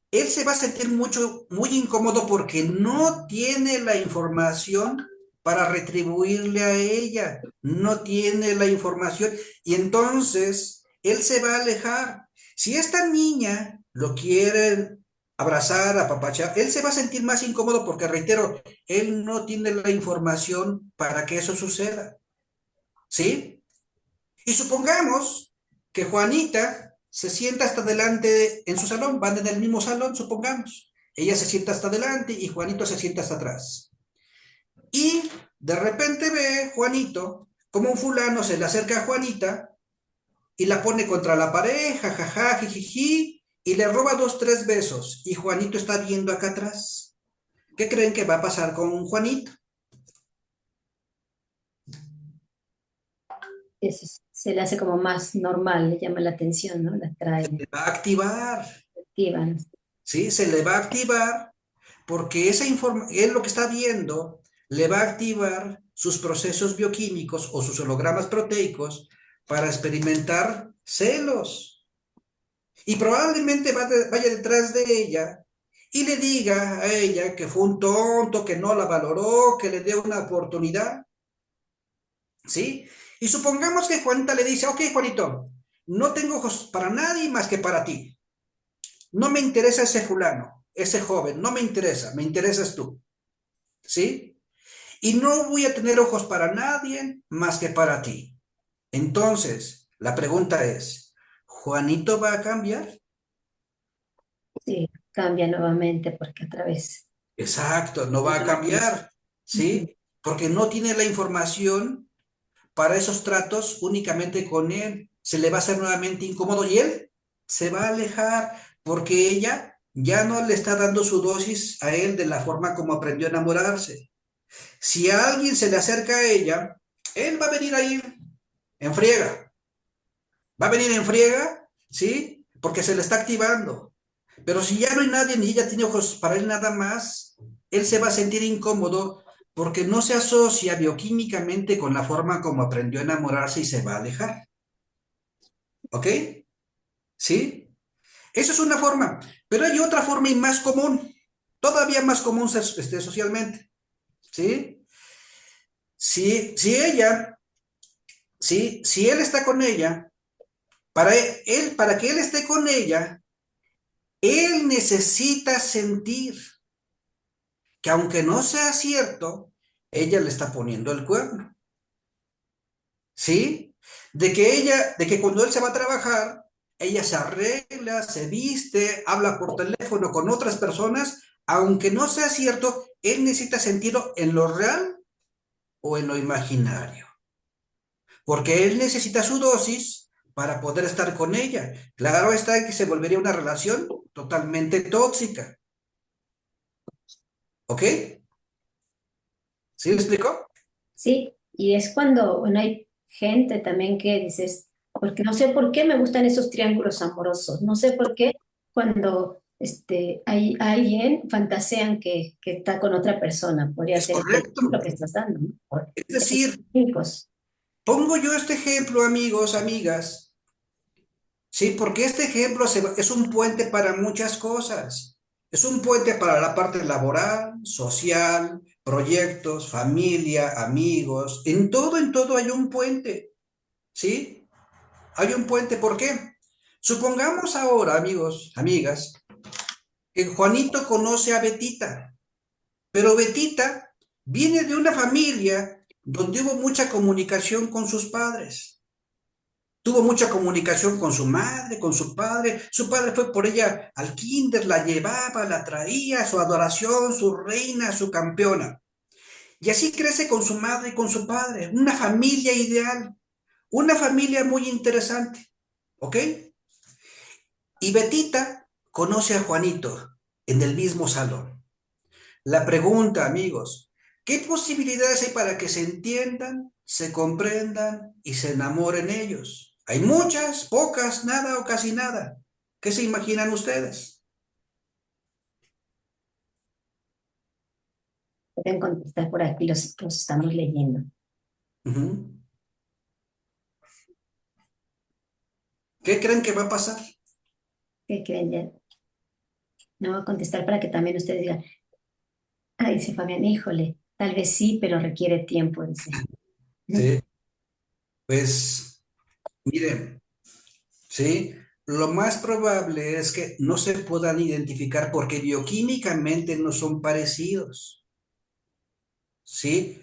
él se va a sentir muy incómodo porque no tiene la información para retribuirle a ella, no tiene la información y entonces él se va a alejar. Si esta niña lo quiere abrazar, apapachar, él se va a sentir más incómodo porque, reitero, él no tiene la información para que eso suceda, ¿sí? Y supongamos que Juanita se sienta hasta adelante en su salón, van en el mismo salón, supongamos. Ella se sienta hasta adelante y Juanito se sienta hasta atrás. Y de repente ve Juanito como un fulano se le acerca a Juanita y la pone contra la pared, jajaja, jijiji, y le roba dos, tres besos. Y Juanito está viendo acá atrás. ¿Qué creen que va a pasar con Juanito? Eso se le hace como más normal, le llama la atención, ¿no? La atrae, Se le va a activar, la activa, ¿no? ¿sí? Se le va a activar porque él lo que está viendo le va a activar sus procesos bioquímicos o sus hologramas proteicos para experimentar celos. Y probablemente vaya detrás de ella y le diga a ella que fue un tonto, que no la valoró, que le dé una oportunidad, ¿sí? Y supongamos que Juanita le dice, ok, Juanito, no tengo ojos para nadie más que para ti. No me interesa ese fulano, ese joven, no me interesa, me interesas tú, ¿sí? Y no voy a tener ojos para nadie más que para ti. Entonces, la pregunta es, ¿Juanito va a cambiar? Sí, cambia nuevamente porque otra vez Exacto, no va a llama la atención. cambiar, Ujú. ¿sí? Porque no tiene la información para esos tratos únicamente con él. Se le va a hacer nuevamente incómodo y él se va a alejar porque ella ya no le está dando su dosis a él de la forma como aprendió a enamorarse. Si a alguien se le acerca a ella, él va a venir ahí en friega. Va a venir en friega, ¿sí? Porque se le está activando. Pero si ya no hay nadie ni ella tiene ojos para él nada más, él se va a sentir incómodo porque no se asocia bioquímicamente con la forma como aprendió a enamorarse y se va a alejar. ¿Ok? ¿Sí? Esa es una forma, pero hay otra forma y más común, todavía más común socialmente, ¿sí? Si él está con ella, para que él esté con ella, él necesita sentir que aunque no sea cierto, ella le está poniendo el cuerno, ¿sí? De que cuando él se va a trabajar, ella se arregla, se viste, habla por teléfono con otras personas, aunque no sea cierto, él necesita sentirlo en lo real o en lo imaginario, porque él necesita su dosis para poder estar con ella. Claro está que se volvería una relación totalmente tóxica, ¿ok? ¿Sí me explico? Sí, y es cuando, bueno, hay gente también que dices, porque no sé por qué me gustan esos triángulos amorosos, no sé por qué cuando hay alguien fantasean que está con otra persona, podría Es ser este correcto. ejemplo que estás dando, ¿no? Es decir, Químicos. pongo yo este ejemplo, amigos, amigas, sí, porque este ejemplo es un puente para muchas cosas. Es un puente para la parte laboral, social, proyectos, familia, amigos. En todo hay un puente, ¿sí? Hay un puente, ¿por qué? Supongamos ahora, amigos, amigas, que Juanito conoce a Betita, pero Betita viene de una familia donde hubo mucha comunicación con sus padres. Tuvo mucha comunicación con su madre, con su padre. Su padre fue por ella al kinder, la llevaba, la traía, su adoración, su reina, su campeona. Y así crece con su madre y con su padre. Una familia ideal, una familia muy interesante. ¿Ok? Y Betita conoce a Juanito en el mismo salón. La pregunta, amigos, ¿qué posibilidades hay para que se entiendan, se comprendan y se enamoren ellos? Hay muchas, pocas, nada o casi nada. ¿Qué se imaginan ustedes? Pueden contestar por aquí, los estamos leyendo. Ujú. ¿Qué creen que va a pasar? ¿Qué creen ya? No voy a contestar para que también ustedes digan, ah, dice Fabián, híjole, tal vez sí, pero requiere tiempo, dice. Sí, pues miren, sí, lo más probable es que no se puedan identificar porque bioquímicamente no son parecidos, ¿sí?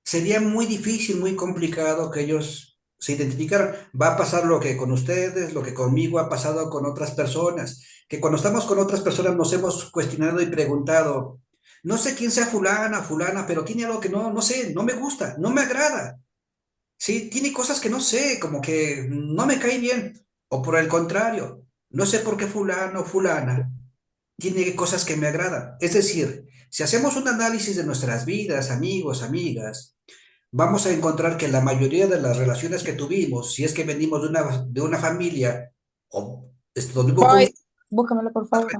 Sería muy difícil, muy complicado que ellos se identificaran. Va a pasar lo que con ustedes, lo que conmigo ha pasado con otras personas, que cuando estamos con otras personas nos hemos cuestionado y preguntado, no sé quién sea fulana, fulana, pero tiene algo que no sé, no me gusta, no me agrada. Sí, tiene cosas que no sé, como que no me cae bien. O por el contrario, no sé por qué fulano o fulana tiene cosas que me agradan. Es decir, si hacemos un análisis de nuestras vidas, amigos, amigas, vamos a encontrar que la mayoría de las relaciones que tuvimos, si es que venimos de una familia o donde hubo Ay, conflicto, búscamelo, por favor.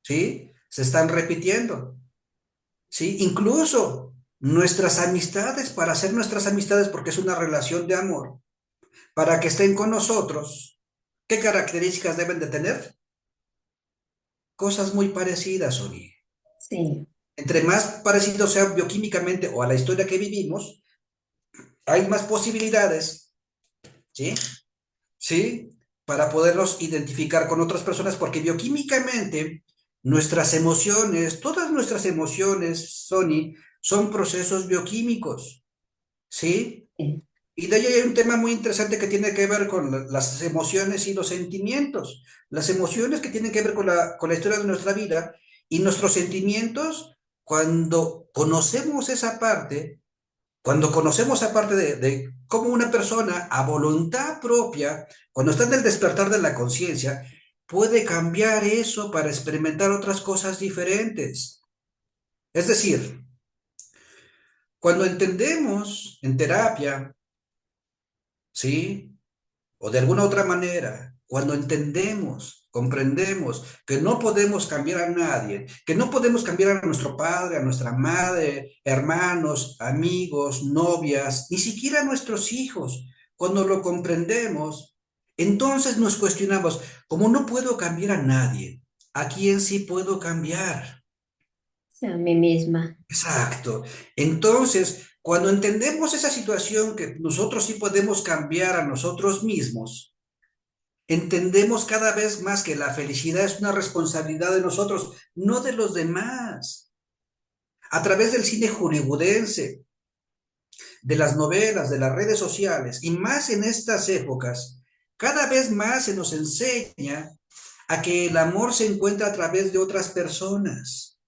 ¿sí? Se están repitiendo, ¿sí? Incluso nuestras amistades, para hacer nuestras amistades, porque es una relación de amor, para que estén con nosotros, ¿qué características deben de tener? Cosas muy parecidas, Oni. Sí, Entre más parecido sea bioquímicamente o a la historia que vivimos, hay más posibilidades, ¿sí? ¿Sí? Para podernos identificar con otras personas, porque bioquímicamente nuestras emociones, todas nuestras emociones, Sony, son procesos bioquímicos, ¿sí? sí. Y de ahí hay un tema muy interesante que tiene que ver con las emociones y los sentimientos. Las emociones que tienen que ver con la historia de nuestra vida y nuestros sentimientos, cuando conocemos esa parte, cuando conocemos aparte de cómo una persona a voluntad propia, cuando está en el despertar de la conciencia, puede cambiar eso para experimentar otras cosas diferentes. Es decir, cuando entendemos en terapia, ¿sí? O de alguna otra manera, cuando entendemos, comprendemos que no podemos cambiar a nadie, que no podemos cambiar a nuestro padre, a nuestra madre, hermanos, amigos, novias, ni siquiera a nuestros hijos, cuando lo comprendemos, Entonces nos cuestionamos, ¿cómo no puedo cambiar a nadie? ¿A quién sí puedo cambiar? A mí misma. Exacto. Entonces, cuando entendemos esa situación que nosotros sí podemos cambiar a nosotros mismos, entendemos cada vez más que la felicidad es una responsabilidad de nosotros, no de los demás. A través del cine hollywoodense, de las novelas, de las redes sociales, y más en estas épocas, cada vez más se nos enseña a que el amor se encuentra a través de otras personas,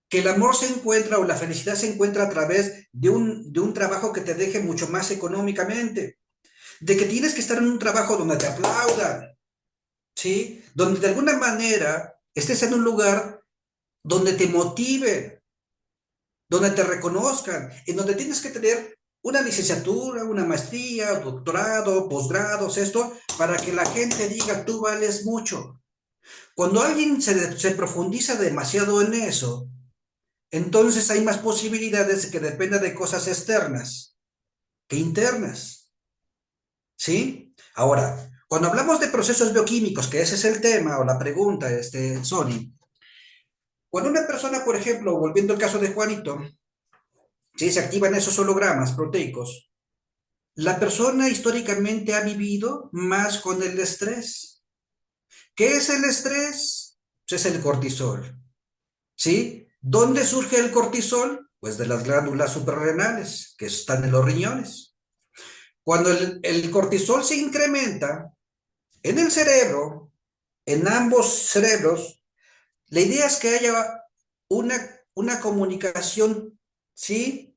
que el amor se encuentra o la felicidad se encuentra a través de un trabajo que te deje mucho más económicamente, de que tienes que estar en un trabajo donde te aplaudan, ¿sí? Donde de alguna manera estés en un lugar donde te motive, donde te reconozcan, en donde tienes que tener una licenciatura, una maestría, doctorado, posgrados, esto, para que la gente diga, tú vales mucho. Cuando alguien se profundiza demasiado en eso, entonces hay más posibilidades de que dependa de cosas externas que internas, ¿sí? Ahora, cuando hablamos de procesos bioquímicos, que ese es el tema o la pregunta, Sony, cuando una persona, por ejemplo, volviendo al caso de Juanito, ¿sí? Se activan esos hologramas proteicos, la persona históricamente ha vivido más con el estrés. ¿Qué es el estrés? Pues es el cortisol, ¿sí? ¿Dónde surge el cortisol? Pues de las glándulas suprarrenales, que están en los riñones. Cuando el cortisol se incrementa en el cerebro, en ambos cerebros, la idea es que haya una, una comunicación, ¿sí?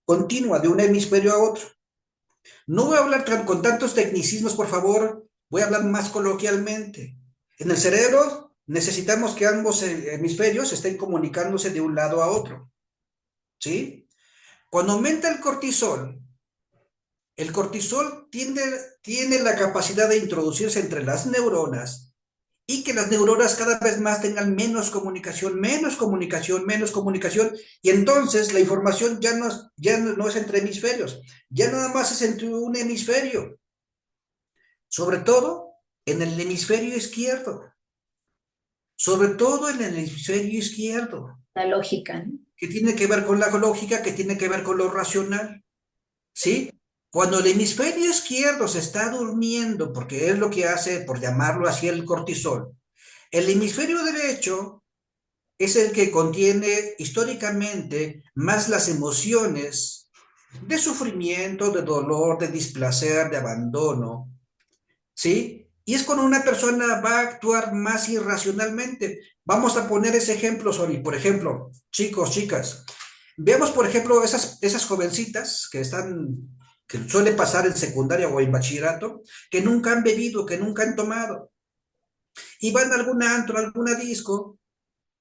Continua de un hemisferio a otro. No voy a hablar con tantos tecnicismos, por favor, voy a hablar más coloquialmente. En el cerebro necesitamos que ambos hemisferios estén comunicándose de un lado a otro, ¿sí? Cuando aumenta el cortisol tiene la capacidad de introducirse entre las neuronas y que las neuronas cada vez más tengan menos comunicación, menos comunicación, menos comunicación, y entonces la información ya no es entre hemisferios, ya nada más es entre un hemisferio, sobre todo en el hemisferio izquierdo, sobre todo en el hemisferio izquierdo, La lógica, ¿no? que tiene que ver con la lógica, que tiene que ver con lo racional, ¿sí? Cuando el hemisferio izquierdo se está durmiendo, porque es lo que hace, por llamarlo así, el cortisol, el hemisferio derecho es el que contiene históricamente más las emociones de sufrimiento, de dolor, de displacer, de abandono, ¿sí? Y es cuando una persona va a actuar más irracionalmente. Vamos a poner ese ejemplo, Sony. Por ejemplo, chicos, chicas, veamos, por ejemplo, esas jovencitas que suele pasar en secundaria o en bachillerato, que nunca han bebido, que nunca han tomado, y van a algún antro, a alguna disco,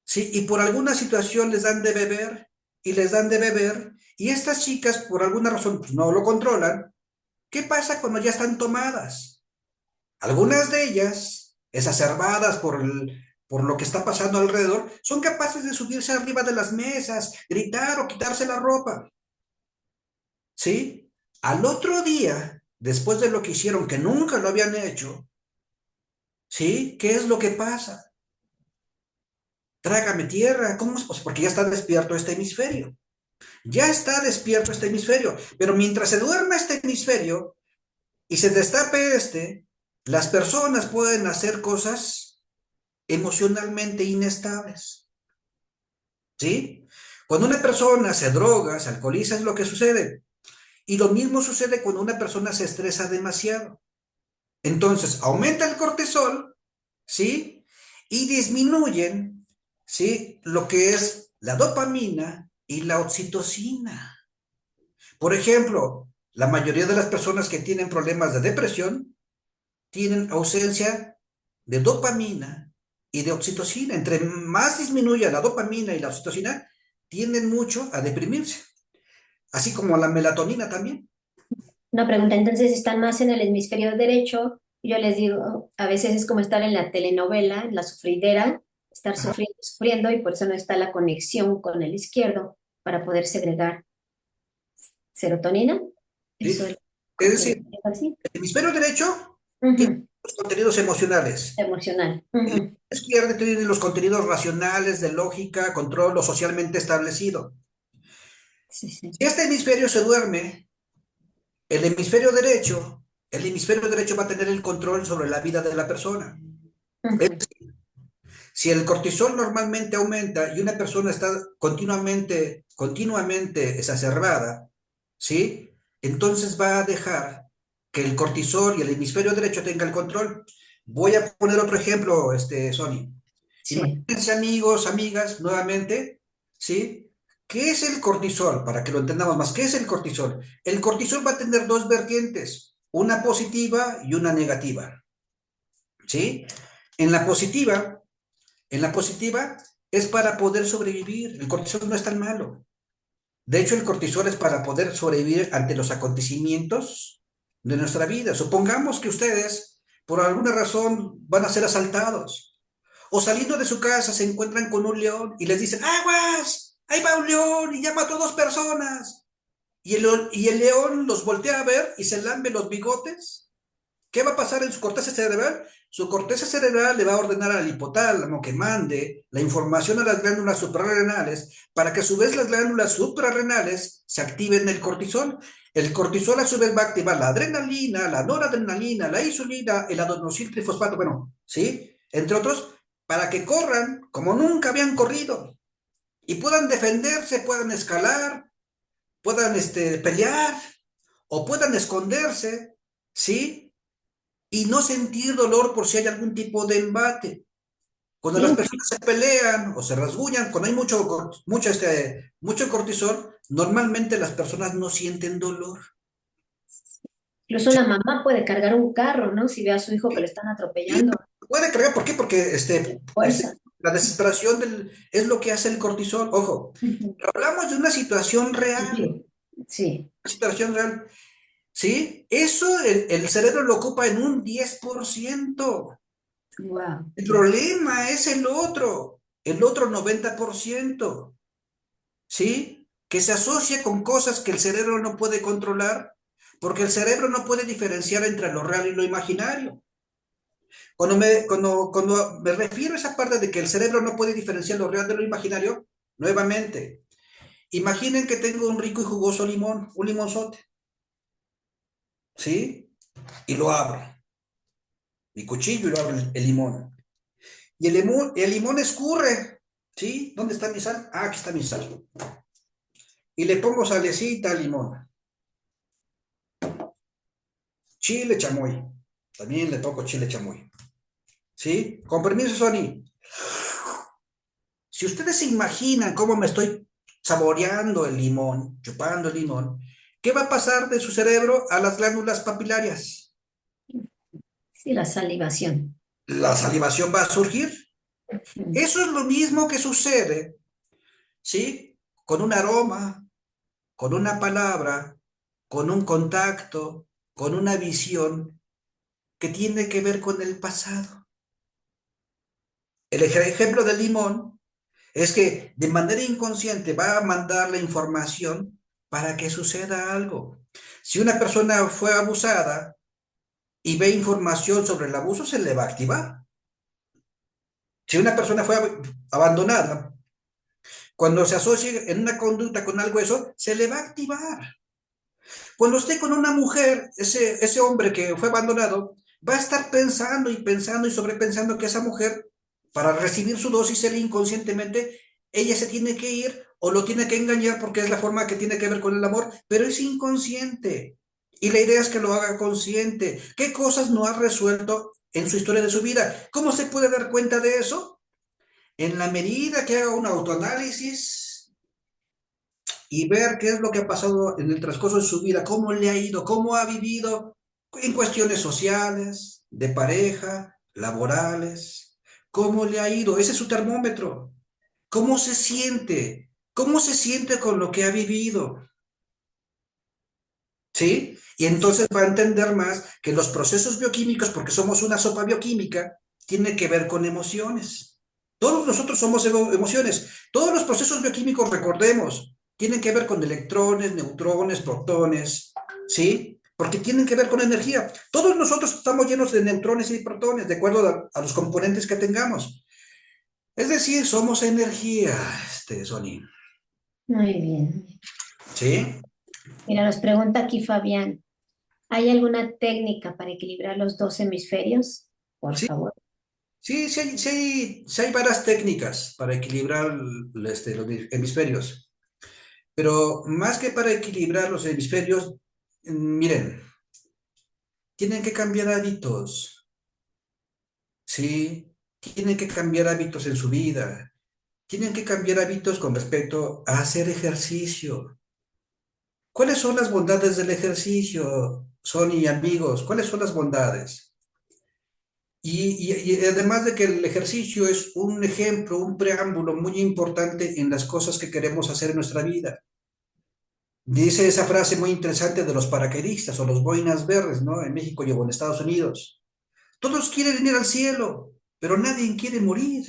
¿sí? Y por alguna situación les dan de beber, y les dan de beber, y estas chicas, por alguna razón, pues no lo controlan. ¿Qué pasa cuando ya están tomadas? Algunas de ellas, exacerbadas por lo que está pasando alrededor, son capaces de subirse arriba de las mesas, gritar o quitarse la ropa, ¿sí? Al otro día, después de lo que hicieron, que nunca lo habían hecho, ¿sí? ¿Qué es lo que pasa? Trágame tierra, ¿cómo es? Pues porque ya está despierto este hemisferio. Ya está despierto este hemisferio, pero mientras se duerma este hemisferio y se destape las personas pueden hacer cosas emocionalmente inestables, ¿sí? Cuando una persona se droga, se alcoholiza, es lo que sucede. Y lo mismo sucede cuando una persona se estresa demasiado. Entonces, aumenta el cortisol, ¿sí? Y disminuyen, ¿sí? Lo que es la dopamina y la oxitocina. Por ejemplo, la mayoría de las personas que tienen problemas de depresión tienen ausencia de dopamina y de oxitocina. Entre más disminuya la dopamina y la oxitocina, tienden mucho a deprimirse, así como la melatonina también. Una pregunta, entonces están más en el hemisferio derecho. Yo les digo, a veces es como estar en la telenovela, en la sufridera, estar Ajá, sufriendo, sufriendo, y por eso no está la conexión con el izquierdo para poder segregar serotonina. ¿sí? Eso es. Es ¿Por qué lo decir, digo así? el hemisferio derecho tiene Ujú. los contenidos emocionales. Emocional. El Ujú. izquierdo tiene los contenidos racionales, de lógica, control o socialmente establecido. Sí, sí. Si este hemisferio se duerme, el hemisferio derecho, el hemisferio derecho va a tener el control sobre la vida de la persona. Ujú. Si el cortisol normalmente aumenta y una persona está continuamente exacerbada, ¿sí? Entonces va a dejar que el cortisol y el hemisferio derecho tenga el control. Voy a poner otro ejemplo, Sony. Sí. Imagínense amigos, amigas, nuevamente, ¿sí? ¿Qué es el cortisol? Para que lo entendamos más, ¿qué es el cortisol? El cortisol va a tener dos vertientes, una positiva y una negativa, ¿sí? En la positiva, en la positiva es para poder sobrevivir. El cortisol no es tan malo. De hecho, el cortisol es para poder sobrevivir ante los acontecimientos de nuestra vida. Supongamos que ustedes, por alguna razón, van a ser asaltados. O saliendo de su casa se encuentran con un león y les dicen, ¡aguas! Ahí va un león y ya mató a dos personas. Y el león los voltea a ver y se lambe los bigotes. ¿Qué va a pasar en su corteza cerebral? Su corteza cerebral le va a ordenar al hipotálamo que mande la información a las glándulas suprarrenales para que a su vez las glándulas suprarrenales se activen el cortisol. El cortisol a su vez va a activar la adrenalina, la noradrenalina, la insulina, el adenosín trifosfato, bueno, ¿sí? Entre otros, para que corran como nunca habían corrido y puedan defenderse, puedan escalar, puedan pelear o puedan esconderse, ¿sí? Y no sentir dolor por si hay algún tipo de embate. Cuando las Sí, personas se pelean o se rasguñan, cuando hay mucho cortisol, normalmente las personas no sienten dolor. incluso una mamá puede cargar un carro, ¿no? Si ve a su hijo que lo están Y atropellando. puede creer, ¿por qué? Porque Fuerza. la desesperación es lo que hace el cortisol. Ojo, Ujú. pero hablamos de una Sí. Sí. situación real, ¿sí? Eso el cerebro lo ocupa en un 10%. Wow. El problema es el otro 90%. ¿Sí? Que se asocia con cosas que el cerebro no puede controlar, porque el cerebro no puede diferenciar entre lo real y lo imaginario. Cuando me refiero a esa parte de que el cerebro no puede diferenciar lo real de lo imaginario, nuevamente, imaginen que tengo un rico y jugoso limón, un limonzote, ¿sí? Y lo abro, mi cuchillo y lo abro el limón. Y el limón escurre, ¿sí? ¿Dónde está mi sal? Ah, aquí está mi sal. Y le pongo salecita al limón. Chile chamoy. También le toco chile chamoy. ¿Sí? Con permiso, Sony. Si ustedes se imaginan cómo me estoy saboreando el limón, chupando el limón, ¿qué va a pasar de su cerebro a las glándulas papilarias? Sí, la salivación. La salivación va a surgir. Ujú. Eso es lo mismo que sucede, ¿sí? Con un aroma, con una palabra, con un contacto, con una visión que tiene que ver con el pasado. El ejemplo del limón es que de manera inconsciente va a mandar la información para que suceda algo. Si una persona fue abusada y ve información sobre el abuso, se le va a activar. Si una persona fue abandonada, cuando se asocie en una conducta con algo eso, se le va a activar. Cuando esté con una mujer, ese hombre que fue abandonado, va a estar pensando y sobrepensando que esa mujer, para recibir su dosis, él inconscientemente, ella se tiene que ir o lo tiene que engañar porque es la forma que tiene que ver con el amor, pero es inconsciente. Y la idea es que lo haga consciente. ¿Qué cosas no ha resuelto en su historia de su vida? ¿Cómo se puede dar cuenta de eso? En la medida que haga un autoanálisis y ver qué es lo que ha pasado en el transcurso de su vida, cómo le ha ido, cómo ha vivido en cuestiones sociales, de pareja, laborales, cómo le ha ido. Ese es su termómetro. ¿Cómo se siente? ¿Cómo se siente con lo que ha vivido? ¿Sí? Y entonces va a entender más que los procesos bioquímicos, porque somos una sopa bioquímica, tiene que ver con emociones. Todos nosotros somos emociones. Todos los procesos bioquímicos, recordemos, tienen que ver con electrones, neutrones, protones, ¿sí? porque tienen que ver con energía. Todos nosotros estamos llenos de neutrones y protones, de acuerdo a los componentes que tengamos. Es decir, somos energía, Sony. Muy bien. ¿Sí? Mira, nos pregunta aquí Fabián, ¿hay alguna técnica para equilibrar los dos hemisferios? Por Sí, favor. sí hay varias técnicas para equilibrar los hemisferios, pero más que para equilibrar los hemisferios, miren, tienen que cambiar hábitos, ¿sí? Tienen que cambiar hábitos en su vida, tienen que cambiar hábitos con respecto a hacer ejercicio. ¿Cuáles son las bondades del ejercicio, Sony, amigos? ¿Cuáles son las bondades? Y además de que el ejercicio es un ejemplo, un preámbulo muy importante en las cosas que queremos hacer en nuestra vida. Dice esa frase muy interesante de los paracaidistas o los boinas verdes, ¿no? En México y o en Estados Unidos. Todos quieren ir al cielo, pero nadie quiere morir.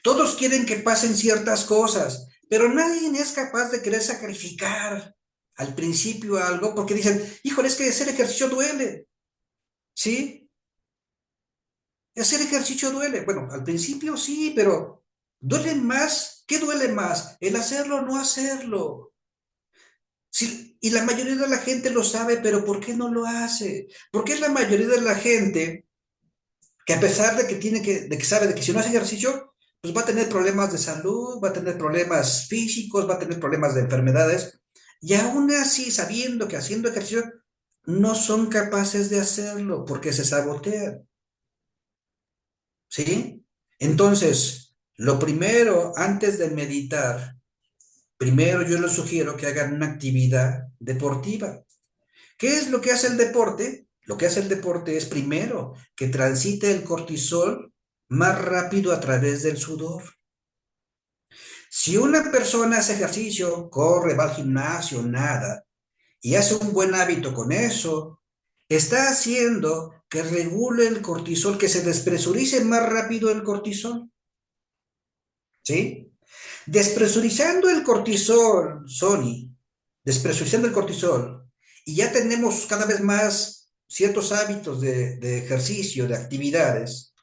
Todos quieren que pasen ciertas cosas, pero nadie es capaz de querer sacrificar al principio algo porque dicen, híjole, es que hacer ejercicio duele, ¿sí? Hacer ejercicio duele. Bueno, al principio sí, pero duele más. ¿Qué duele más? ¿El hacerlo o no hacerlo? Sí, y la mayoría de la gente lo sabe, pero ¿por qué no lo hace? Porque la mayoría de la gente que a pesar de que de que sabe de que si no hace ejercicio, pues va a tener problemas de salud, va a tener problemas físicos, va a tener problemas de enfermedades, y aún así, sabiendo que haciendo ejercicio, no son capaces de hacerlo porque se sabotean, ¿sí? Entonces, lo primero, antes de meditar, primero yo les sugiero que hagan una actividad deportiva. ¿Qué es lo que hace el deporte? Lo que hace el deporte es primero que transite el cortisol más rápido a través del sudor. Si una persona hace ejercicio, corre, va al gimnasio, nada, y hace un buen hábito con eso, está haciendo que regule el cortisol, que se despresurice más rápido el cortisol, ¿sí? Despresurizando el cortisol, Sony, despresurizando el cortisol, y ya tenemos cada vez más ciertos hábitos de ejercicio, de actividades,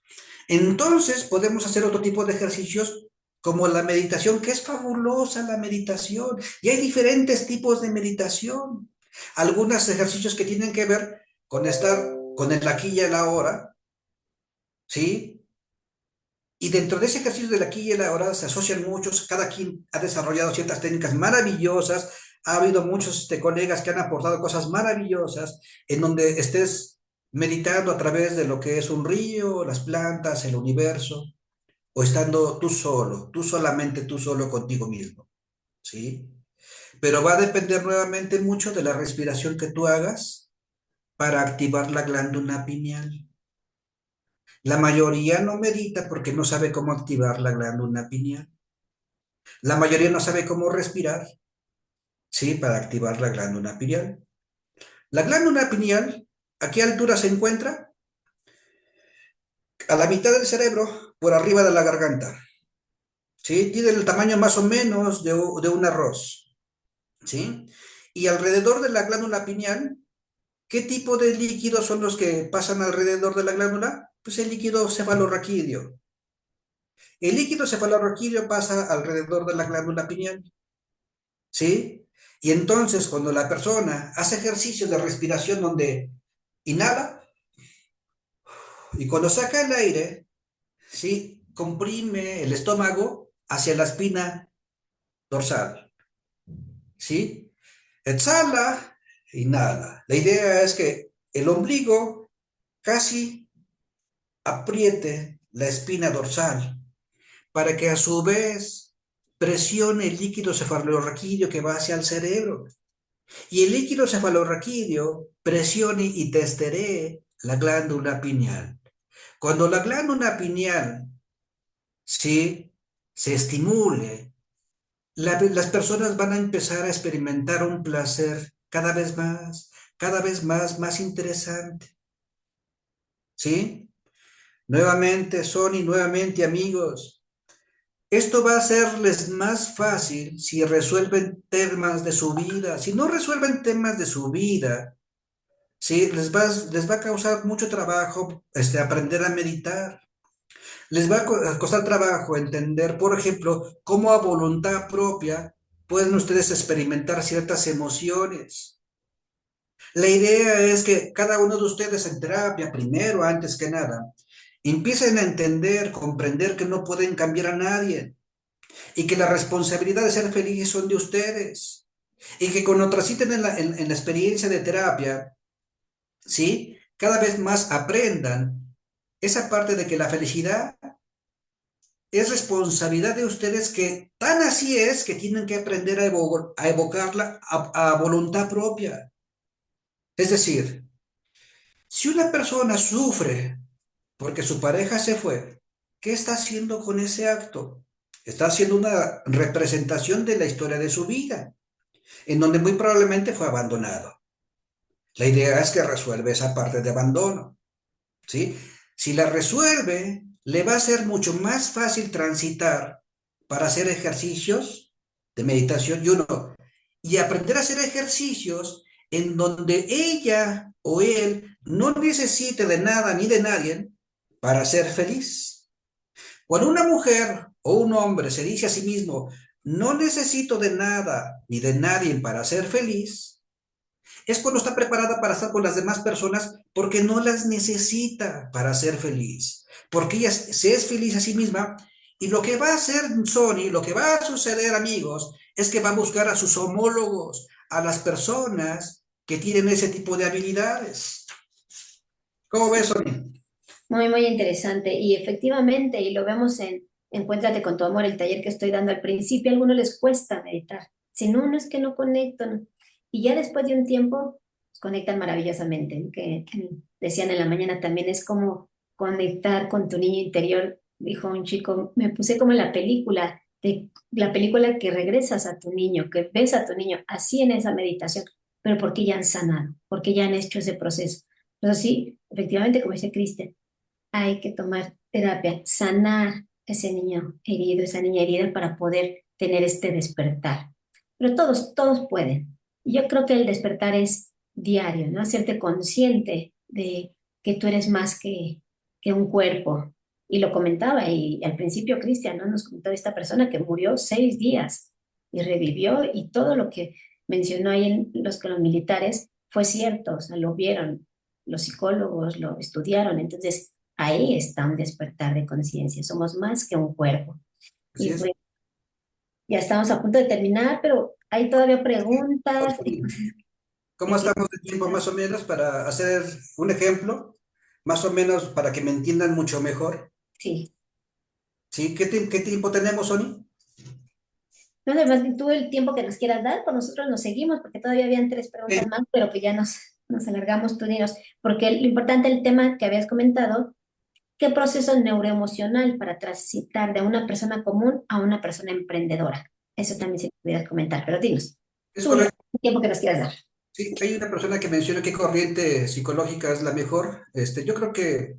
entonces podemos hacer otro tipo de ejercicios como la meditación, que es fabulosa la meditación, y hay diferentes tipos de meditación. Algunos ejercicios que tienen que ver con estar con el aquí y el ahora, ¿sí? Y dentro de ese ejercicio del aquí y el ahora se asocian muchos, cada quien ha desarrollado ciertas técnicas maravillosas, ha habido muchos colegas que han aportado cosas maravillosas en donde estés meditando a través de lo que es un río, las plantas, el universo, o estando tú solo, tú solamente tú solo contigo mismo, ¿sí? Pero va a depender nuevamente mucho de la respiración que tú hagas para activar la glándula pineal. La mayoría no medita porque no sabe cómo activar la glándula pineal. La mayoría no sabe cómo respirar, ¿sí? Para activar la glándula pineal. La glándula pineal, ¿a qué altura se encuentra? A la mitad del cerebro, por arriba de la garganta, ¿sí? Tiene el tamaño más o menos de un arroz, ¿sí? Y alrededor de la glándula pineal, ¿qué tipo de líquidos son los que pasan alrededor de la glándula? Pues el líquido cefalorraquídeo. El líquido cefalorraquídeo pasa alrededor de la glándula pineal, ¿sí? Y entonces cuando la persona hace ejercicios de respiración donde inhala y cuando saca el aire, ¿sí? Comprime el estómago hacia la espina dorsal, ¿sí? Exhala, inhala. La idea es que el ombligo casi apriete la espina dorsal para que a su vez presione el líquido cefalorraquídeo que va hacia el cerebro. Y el líquido cefalorraquídeo presione y testeree la glándula pineal. Cuando la glándula pineal ¿sí? Se estimule, las personas van a empezar a experimentar un placer cada vez más interesante. ¿Sí? Nuevamente, Sony, nuevamente, amigos. Esto va a hacerles más fácil si resuelven temas de su vida. Si no resuelven temas de su vida, ¿sí? Les va a causar mucho trabajo aprender a meditar. Les va a costar trabajo entender, por ejemplo, cómo a voluntad propia pueden ustedes experimentar ciertas emociones. La idea es que cada uno de ustedes en terapia, primero, antes que nada, empiecen a entender, comprender que no pueden cambiar a nadie y que la responsabilidad de ser felices son de ustedes y que cuando transiten en la experiencia de terapia, ¿sí? Cada vez más aprendan esa parte de que la felicidad es responsabilidad de ustedes, que tan así es que tienen que aprender a evocarla a voluntad propia. Es decir, si una persona sufre porque su pareja se fue, ¿qué está haciendo con ese acto? Está haciendo una representación de la historia de su vida, en donde muy probablemente fue abandonado. La idea es que resuelve esa parte de abandono, ¿sí? Si la resuelve, le va a ser mucho más fácil transitar para hacer ejercicios de meditación y aprender a hacer ejercicios en donde ella o él no necesite de nada ni de nadie para ser feliz. Cuando una mujer o un hombre se dice a sí mismo, no necesito de nada ni de nadie para ser feliz, es cuando está preparada para estar con las demás personas porque no las necesita para ser feliz, porque ella se es feliz a sí misma. Y lo que va a hacer Sony, lo que va a suceder, amigos, es que va a buscar a sus homólogos, a las personas que tienen ese tipo de habilidades. ¿Cómo ves, Sí, Sony? muy, muy interesante. Y efectivamente, y lo vemos en Encuéntrate con tu amor, el taller que estoy dando al principio, a algunos les cuesta meditar. Si no, no es que no conecto, no. Y ya después de un tiempo, pues, conectan maravillosamente, ¿no? Que decían en la mañana también, es como conectar con tu niño interior. Dijo un chico, me puse como en de la película que regresas a tu niño, que ves a tu niño, así en esa meditación, pero porque ya han sanado, porque ya han hecho ese proceso. Entonces sí, efectivamente, como dice Cristian, hay que tomar terapia, sanar ese niño herido, esa niña herida para poder tener este despertar. Pero todos pueden. Yo creo que el despertar es diario, ¿no? Hacerte consciente de que tú eres más que un cuerpo. Y lo comentaba, y al principio Cristian, ¿no? Nos comentaba esta persona que murió 6 días y revivió, y todo lo que mencionó ahí en con los militares fue cierto, o sea, lo vieron, los psicólogos lo estudiaron, entonces ahí está un despertar de conciencia. Somos más que un cuerpo. Así Y es. pues ya estamos a punto de terminar, pero hay todavía preguntas y cosas ¿Cómo que estamos de tiempo más o menos para hacer un ejemplo? Más o menos para que me entiendan mucho mejor. sí. ¿Sí? ¿Qué tiempo tenemos, Sony? No sé, más bien tú el tiempo que nos quieras dar, por nosotros nos seguimos, porque todavía habían 3 preguntas más, pero que ya nos alargamos, tú dinos, porque lo importante el tema que habías comentado, ¿qué proceso neuroemocional para transitar de una persona común a una persona emprendedora? Eso también se pudieras comentar, pero dinos, Es tú el correcto. tiempo que nos quieras dar. Sí, hay una persona que menciona qué corriente psicológica es la mejor. Yo creo que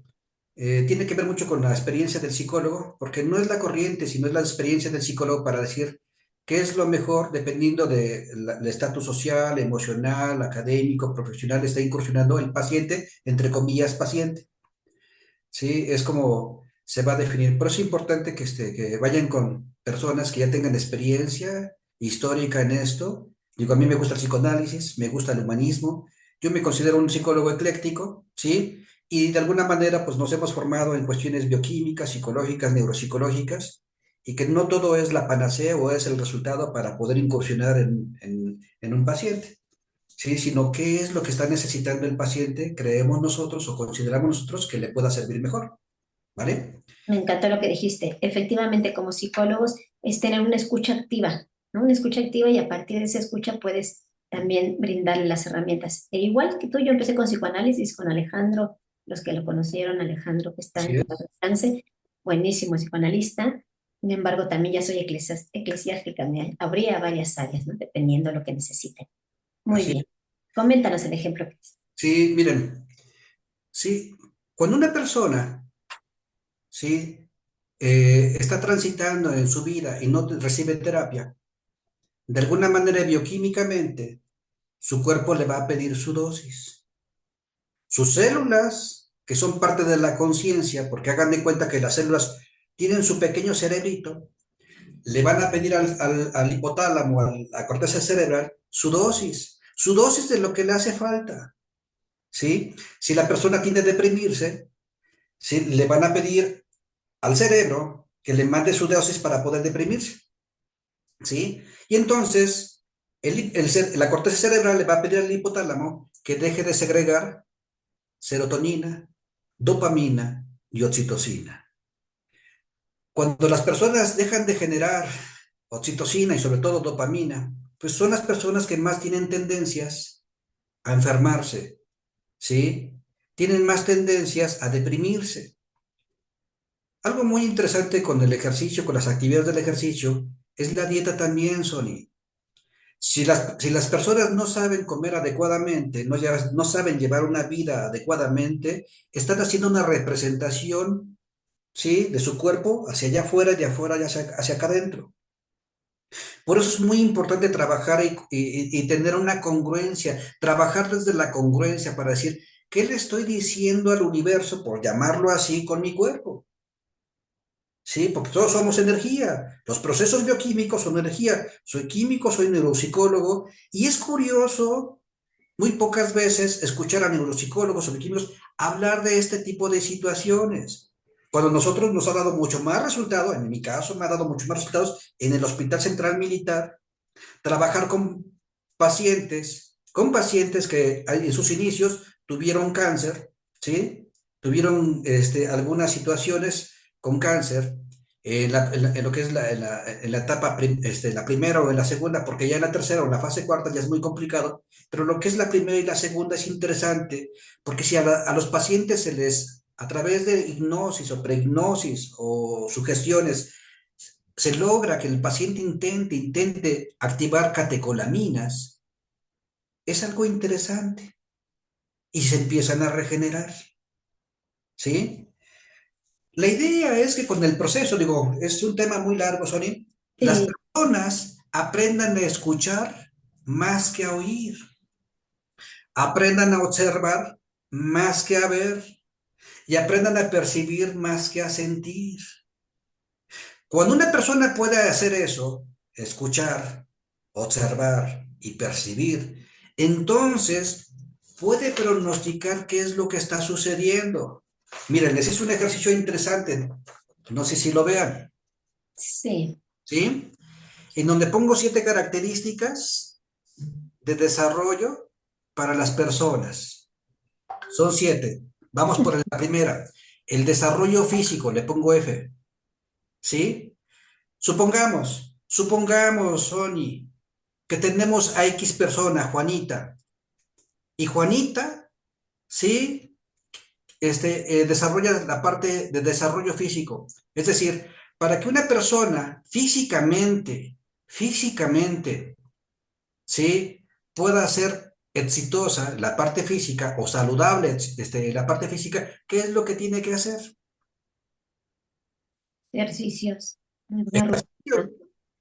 tiene que ver mucho con la experiencia del psicólogo, porque no es la corriente, sino es la experiencia del psicólogo para decir qué es lo mejor dependiendo del estatus social, emocional, académico, profesional, está incursionando el paciente, entre comillas, paciente. Sí, es como se va a definir. Pero es importante que vayan con personas que ya tengan experiencia histórica en esto. Digo, a mí me gusta el psicoanálisis, me gusta el humanismo. Yo me considero un psicólogo ecléctico, ¿sí? Y de alguna manera, pues nos hemos formado en cuestiones bioquímicas, psicológicas, neuropsicológicas, y que no todo es la panacea o es el resultado para poder incursionar en un paciente. ¿Sí? Sino qué es lo que está necesitando el paciente, creemos nosotros o consideramos nosotros que le pueda servir mejor, ¿vale? Me encantó lo que dijiste. Efectivamente, como psicólogos, es tener una escucha activa, ¿no? Una escucha activa y a partir de esa escucha puedes también brindarle las herramientas. E igual que tú, yo empecé con psicoanálisis, con Alejandro, los que lo conocieron, Alejandro que está Así en es, alcance, buenísimo psicoanalista. Sin embargo, también ya soy eclesiástica, me habría varias áreas, ¿no? Dependiendo de lo que necesiten. Muy así es. bien. Coméntanos el ejemplo. Sí, miren, sí, cuando una persona, ¿sí? está transitando en su vida y no recibe terapia, de alguna manera bioquímicamente, su cuerpo le va a pedir su dosis. Sus células, que son parte de la conciencia, porque hagan de cuenta que las células tienen su pequeño cerebrito, le van a pedir al hipotálamo, a la corteza cerebral, su dosis de lo que le hace falta, ¿sí? Si la persona tiende a deprimirse, ¿sí? Le van a pedir al cerebro que le mande su dosis para poder deprimirse, ¿sí? Y entonces, la corteza cerebral le va a pedir al hipotálamo que deje de segregar serotonina, dopamina y oxitocina. Cuando las personas dejan de generar oxitocina y sobre todo dopamina, pues son las personas que más tienen tendencias a enfermarse, ¿sí? Tienen más tendencias a deprimirse. Algo muy interesante con el ejercicio, con las actividades del ejercicio, es la dieta también, Sony. Si las personas no saben comer adecuadamente, no saben llevar una vida adecuadamente, están haciendo una representación, ¿sí? De su cuerpo hacia allá afuera, de afuera hacia acá adentro. Por eso es muy importante trabajar y tener una congruencia, trabajar desde la congruencia para decir, ¿qué le estoy diciendo al universo, por llamarlo así, con mi cuerpo? Sí, porque todos somos energía. Los procesos bioquímicos son energía. Soy químico, soy neuropsicólogo. Y es curioso, muy pocas veces, escuchar a neuropsicólogos o bioquímicos hablar de este tipo de situaciones. Cuando nosotros nos ha dado mucho más resultado, en mi caso me ha dado mucho más resultados en el Hospital Central Militar, trabajar con pacientes que en sus inicios tuvieron cáncer, ¿sí? Tuvieron algunas situaciones con cáncer en lo que es en la etapa, la primera o en la segunda, porque ya en la tercera o en la fase cuarta ya es muy complicado, pero lo que es la primera y la segunda es interesante, porque si a los pacientes a través de hipnosis o prehipnosis o sugestiones, se logra que el paciente intente activar catecolaminas, es algo interesante y se empiezan a regenerar, ¿sí? La idea es que con el proceso, digo, es un tema muy largo, Sony, las Sí, personas aprendan a escuchar más que a oír, aprendan a observar más que a ver y aprendan a percibir más que a sentir. Cuando una persona puede hacer eso, escuchar, observar y percibir, entonces puede pronosticar qué es lo que está sucediendo. Miren, les hice un ejercicio interesante, no sé si lo vean, sí. ¿sí? En donde pongo 7 características de desarrollo para las personas. Son 7. Vamos por la primera. El desarrollo físico, le pongo F, ¿sí? Supongamos, Sony, que tenemos a X persona, Juanita, y Juanita, ¿sí? Desarrolla la parte de desarrollo físico. Es decir, para que una persona físicamente, ¿sí? Pueda ser exitosa la parte física o saludable la parte física, ¿qué es lo que tiene que hacer? Ejercicios, una rutina.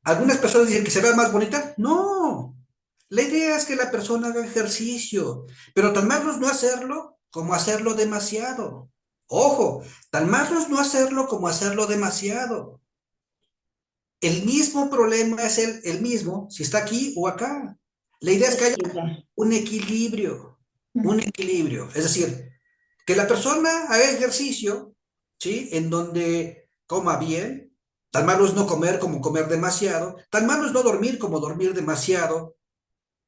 Algunas personas dicen que se vea más bonita. No, la idea es que la persona haga ejercicio, pero tan malo es no hacerlo como hacerlo demasiado. Ojo, tan malo es no hacerlo como hacerlo demasiado. El mismo problema es el mismo si está aquí o acá. La idea es que haya Equilibrar. un equilibrio, un Ujú. equilibrio. Es decir, que la persona haga ejercicio, ¿sí? En donde coma bien. Tan malo es no comer como comer demasiado. Tan malo es no dormir como dormir demasiado.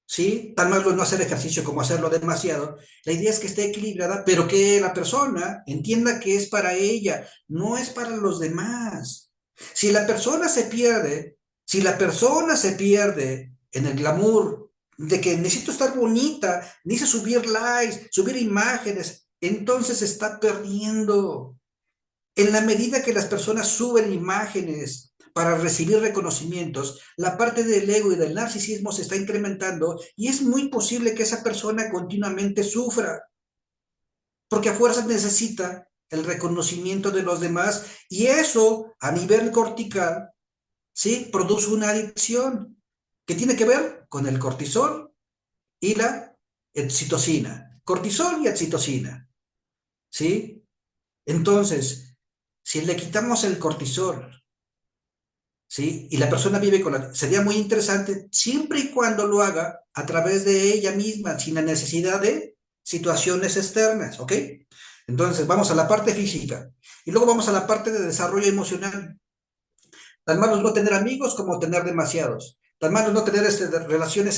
¿Sí? Tan malo es no hacer ejercicio como hacerlo demasiado. La idea es que esté equilibrada, pero que la persona entienda que es para ella, no es para los demás. Si la persona se pierde, si la persona se pierde en el glamour de que necesito estar bonita, necesito subir likes, subir imágenes, entonces se está perdiendo. En la medida que las personas suben imágenes para recibir reconocimientos, la parte del ego y del narcisismo se está incrementando y es muy posible que esa persona continuamente sufra, porque a fuerzas necesita el reconocimiento de los demás, y eso a nivel cortical, ¿sí? Produce una adicción que tiene que ver con el cortisol y la oxitocina. Cortisol y oxitocina, ¿sí? Entonces, si le quitamos el cortisol, ¿sí? Y la persona vive con la... Sería muy interesante siempre y cuando lo haga a través de ella misma, sin la necesidad de situaciones externas, ¿ok? Entonces, vamos a la parte física y luego vamos a la parte de desarrollo emocional. Tan malo es no tener amigos como tener demasiados. Tan malo es no tener relaciones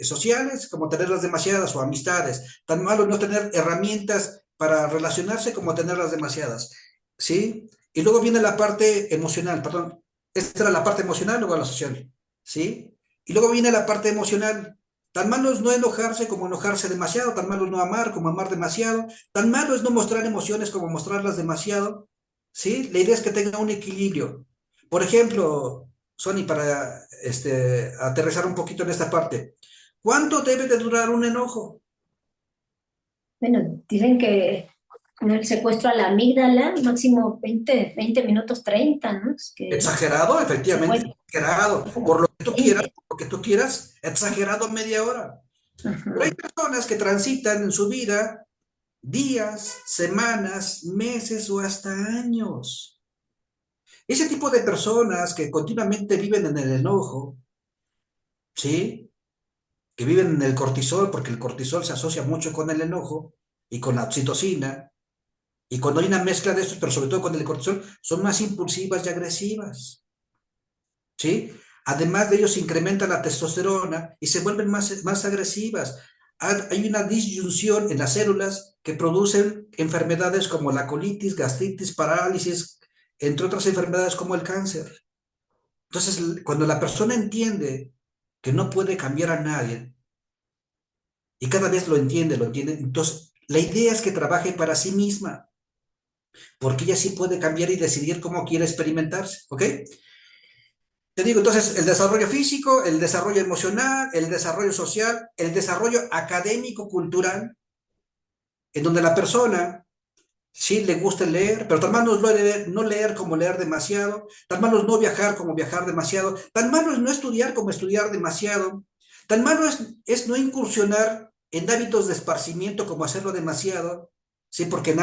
sociales como tenerlas demasiadas o amistades. Tan malo es no tener herramientas para relacionarse como tenerlas demasiadas. ¿Sí? Y luego viene la parte emocional, perdón. Esta era la parte emocional, luego la social. ¿Sí? Y luego viene la parte emocional. Tan malo es no enojarse como enojarse demasiado. Tan malo es no amar como amar demasiado. Tan malo es no mostrar emociones como mostrarlas demasiado. ¿Sí? La idea es que tenga un equilibrio. Por ejemplo, Sony, para aterrizar un poquito en esta parte, ¿cuánto debe de durar un enojo? Bueno, dicen que con el secuestro a la amígdala, máximo 20 minutos 30, ¿no? Es que Exagerado, se efectivamente, puede exagerado. Por lo que tú quieras, 20. por lo que tú quieras, exagerado media hora. Pero hay Ajá. personas que transitan en su vida días, semanas, meses o hasta años. Ese tipo de personas que continuamente viven en el enojo, ¿sí? Que viven en el cortisol, porque el cortisol se asocia mucho con el enojo y con la oxitocina, y cuando hay una mezcla de estos, pero sobre todo con el cortisol, son más impulsivas y agresivas, ¿sí? Además de ello, se incrementa la testosterona y se vuelven más agresivas. Hay una disyunción en las células que producen enfermedades como la colitis, gastritis, parálisis, entre otras enfermedades como el cáncer. Entonces, cuando la persona entiende que no puede cambiar a nadie, y cada vez lo entiende. Entonces, la idea es que trabaje para sí misma, porque ella sí puede cambiar y decidir cómo quiere experimentarse, ¿ok? Te digo, entonces, el desarrollo físico, el desarrollo emocional, el desarrollo social, el desarrollo académico, cultural, en donde la persona sí le gusta leer, pero tan malo es no leer como leer demasiado, tan malo es no viajar como viajar demasiado, tan malo es no estudiar como estudiar demasiado, tan malo es no incursionar en hábitos de esparcimiento como hacerlo demasiado, ¿sí? Porque en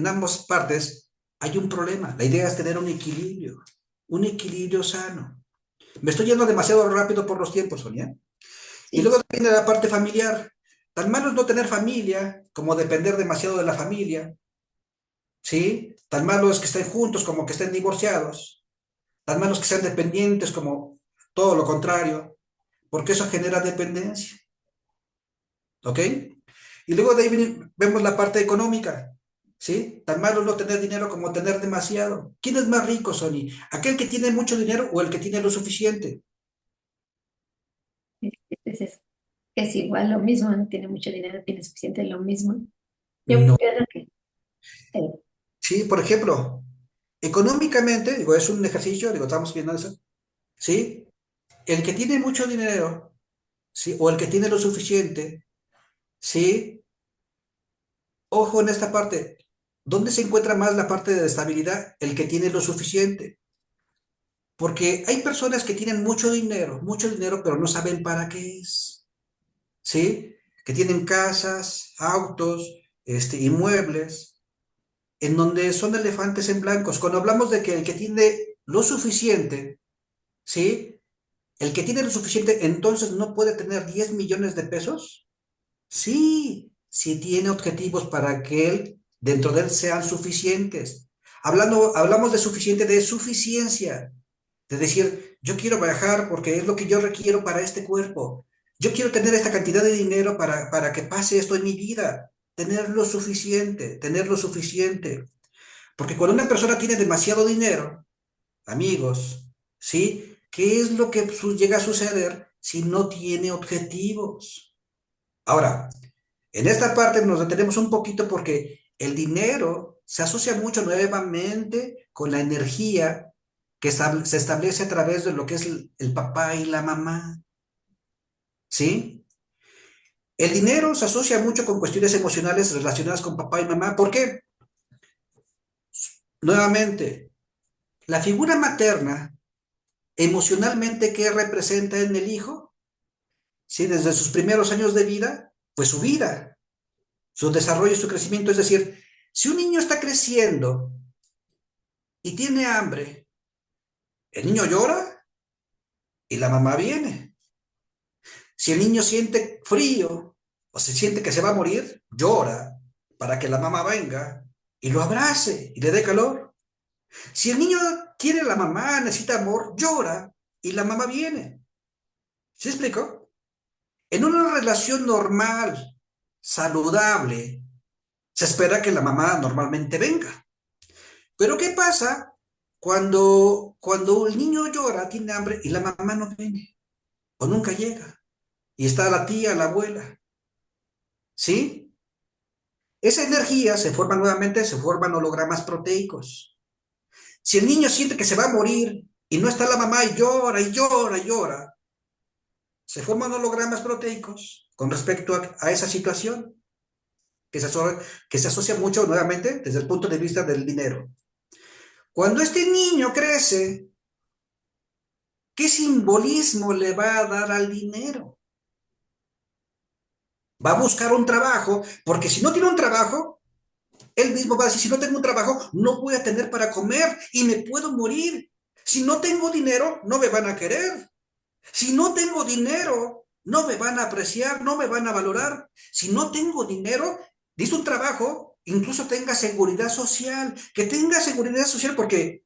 ambas partes hay un problema. La idea es tener un equilibrio sano. Me estoy yendo demasiado rápido por los tiempos, Sonia. Y Sí, luego viene la parte familiar. Tan malo es no tener familia como depender demasiado de la familia. ¿Sí? Tan malo es que estén juntos como que estén divorciados, tan malos que sean dependientes como todo lo contrario, porque eso genera dependencia, ¿ok? Y luego de ahí vemos la parte económica, ¿sí? Tan malo es no tener dinero como tener demasiado. ¿Quién es más rico, Sony? ¿Aquel que tiene mucho dinero o el que tiene lo suficiente? es igual lo mismo, no tiene mucho dinero, tiene suficiente lo mismo. Yo No. pienso que eh, Sí, por ejemplo, económicamente, digo, es un ejercicio, digo, estamos viendo eso, ¿sí? El que tiene mucho dinero, ¿sí? O el que tiene lo suficiente, ¿sí? Ojo en esta parte. ¿Dónde se encuentra más la parte de estabilidad? El que tiene lo suficiente. Porque hay personas que tienen mucho dinero, pero no saben para qué es. ¿Sí? Que tienen casas, autos, inmuebles, en donde son elefantes en blancos. Cuando hablamos de que el que tiene lo suficiente, ¿sí? El que tiene lo suficiente, entonces no puede tener 10 millones de pesos. Sí, sí tiene objetivos para que él, dentro de él sean suficientes. Hablamos de suficiente, de suficiencia, de decir, yo quiero viajar porque es lo que yo requiero para este cuerpo. Yo quiero tener esta cantidad de dinero para que pase esto en mi vida. Tener lo suficiente. Porque cuando una persona tiene demasiado dinero, amigos, ¿sí? ¿Qué es lo que llega a suceder si no tiene objetivos? Ahora, en esta parte nos detenemos un poquito porque el dinero se asocia mucho nuevamente con la energía que se establece a través de lo que es el papá y la mamá, ¿sí? El dinero se asocia mucho con cuestiones emocionales relacionadas con papá y mamá. ¿Por qué? nuevamente, la figura materna, emocionalmente, ¿qué representa en el hijo? Sí, desde sus primeros años de vida, pues su vida, su desarrollo y su crecimiento. Es decir, si un niño está creciendo y tiene hambre, el niño llora y la mamá viene. Si el niño siente frío o se siente que se va a morir, llora para que la mamá venga y lo abrace y le dé calor. Si el niño quiere a la mamá, necesita amor, llora y la mamá viene. ¿Sí explico? En una relación normal, saludable, se espera que la mamá normalmente venga. Pero ¿qué pasa cuando el niño llora, tiene hambre y la mamá no viene o nunca llega? Y está la tía, la abuela. ¿Sí? Esa energía se forma nuevamente, se forman hologramas proteicos. Si el niño siente que se va a morir y no está la mamá y llora y llora y llora, se forman hologramas proteicos con respecto a esa situación que se asocia mucho nuevamente desde el punto de vista del dinero. Cuando este niño crece, ¿qué simbolismo le va a dar al dinero? Va a buscar un trabajo, porque si no tiene un trabajo, él mismo va a decir, si no tengo un trabajo, no voy a tener para comer y me puedo morir. Si no tengo dinero, no me van a querer. Si no tengo dinero, no me van a apreciar, no me van a valorar. Si no tengo dinero, dice un trabajo, incluso tenga seguridad social, que tenga seguridad social porque,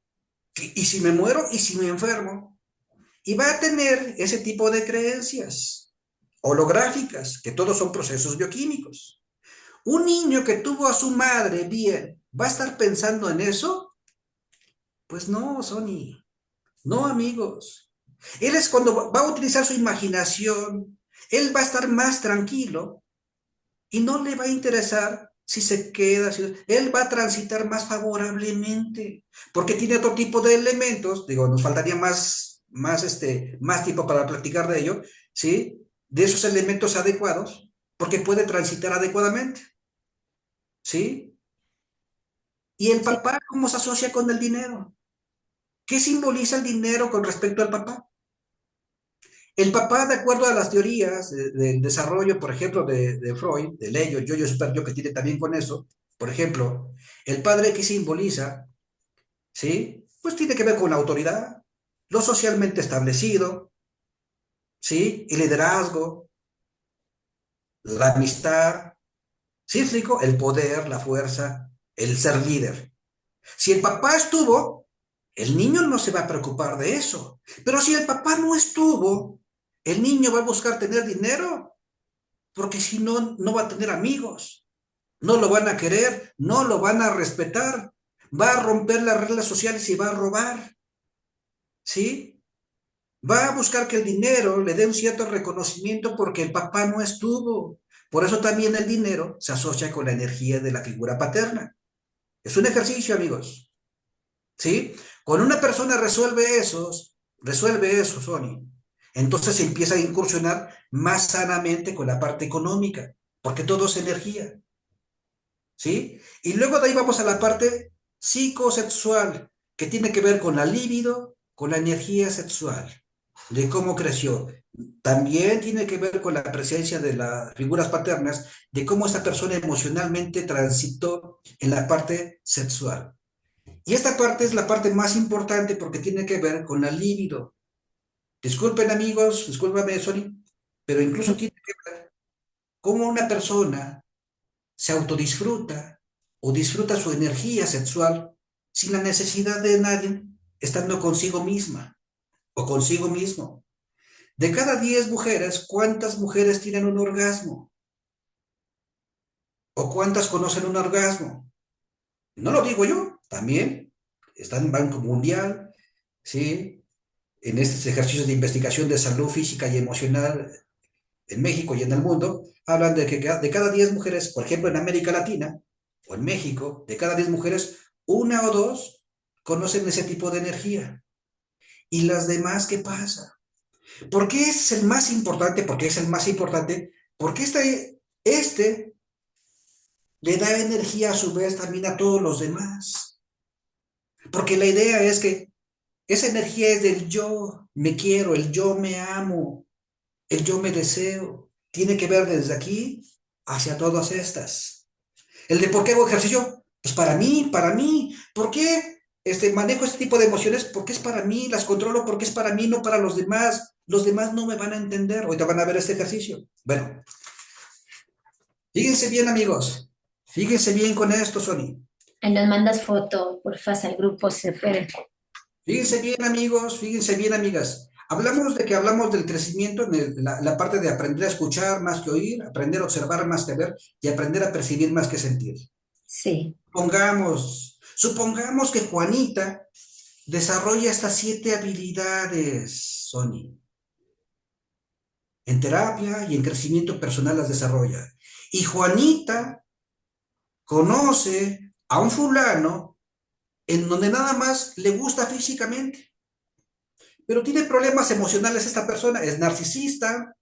y si me muero, y si me enfermo, y va a tener ese tipo de creencias holográficas, que todos son procesos bioquímicos. Un niño que tuvo a su madre bien, ¿va a estar pensando en eso? Pues no, Sony, no, amigos. Él es cuando va a utilizar su imaginación, él va a estar más tranquilo y no le va a interesar si se queda, si... él va a transitar más favorablemente, porque tiene otro tipo de elementos, digo, nos faltaría más tiempo para platicar de ello, ¿sí? De esos elementos adecuados, porque puede transitar adecuadamente, ¿sí? ¿Y el Sí, papá cómo se asocia con el dinero? ¿Qué simboliza el dinero con respecto al papá? El papá, de acuerdo a las teorías del desarrollo, por ejemplo, de Freud, de Leyo, yo super yo que tiene también con eso, por ejemplo, el padre que simboliza, ¿sí? Pues tiene que ver con la autoridad, lo socialmente establecido, ¿sí? El liderazgo, la amistad, ¿sí explico? El poder, la fuerza, el ser líder. Si el papá estuvo, el niño no se va a preocupar de eso. Pero si el papá no estuvo, el niño va a buscar tener dinero, porque si no, no va a tener amigos, no lo van a querer, no lo van a respetar, va a romper las reglas sociales y va a robar, ¿sí? Va a buscar que el dinero le dé un cierto reconocimiento porque el papá no estuvo. Por eso también el dinero se asocia con la energía de la figura paterna. Es un ejercicio, amigos, ¿sí? Cuando una persona resuelve eso, Sony, entonces se empieza a incursionar más sanamente con la parte económica, porque todo es energía. ¿Sí? Y luego de ahí vamos a la parte psicosexual, que tiene que ver con la libido, con la energía sexual, de cómo creció. También tiene que ver con la presencia de las figuras paternas, de cómo esta persona emocionalmente transitó en la parte sexual. Y esta parte es la parte más importante porque tiene que ver con la libido. Disculpen amigos, discúlpame, Sony, pero incluso tiene que ver cómo una persona se autodisfruta o disfruta su energía sexual sin la necesidad de nadie, estando consigo misma o consigo mismo. De cada 10 mujeres, ¿cuántas mujeres tienen un orgasmo? ¿O cuántas conocen un orgasmo? No lo digo yo, también está en Banco Mundial, ¿sí? En estos ejercicios de investigación de salud física y emocional en México y en el mundo, hablan de que de cada 10 mujeres, por ejemplo, en América Latina o en México, de cada 10 mujeres, una o dos conocen ese tipo de energía. ¿Y las demás qué pasa? ¿Por qué es el más importante? Porque es el más importante, porque este le da energía a su vez también a todos los demás. Porque la idea es que esa energía es del yo me quiero, el yo me amo, el yo me deseo. Tiene que ver desde aquí hacia todas estas. El de por qué hago ejercicio, pues para mí. ¿Por qué manejo este tipo de emociones? Porque es para mí, las controlo porque es para mí, no para los demás. Los demás no me van a entender. Ahorita van a ver este ejercicio. Bueno, fíjense bien, amigos. Fíjense bien con esto, Sony. Ahí nos mandas foto, porfa, al grupo se puede. Fíjense bien, amigos. Fíjense bien, amigas. Hablamos de que hablamos del crecimiento en la parte de aprender a escuchar más que oír, aprender a observar más que ver y aprender a percibir más que sentir. Sí. Supongamos que Juanita desarrolla estas 7 habilidades, Sony. En terapia y en crecimiento personal las desarrolla. Y Juanita conoce a un fulano en donde nada más le gusta físicamente, pero tiene problemas emocionales esta persona, es narcisista,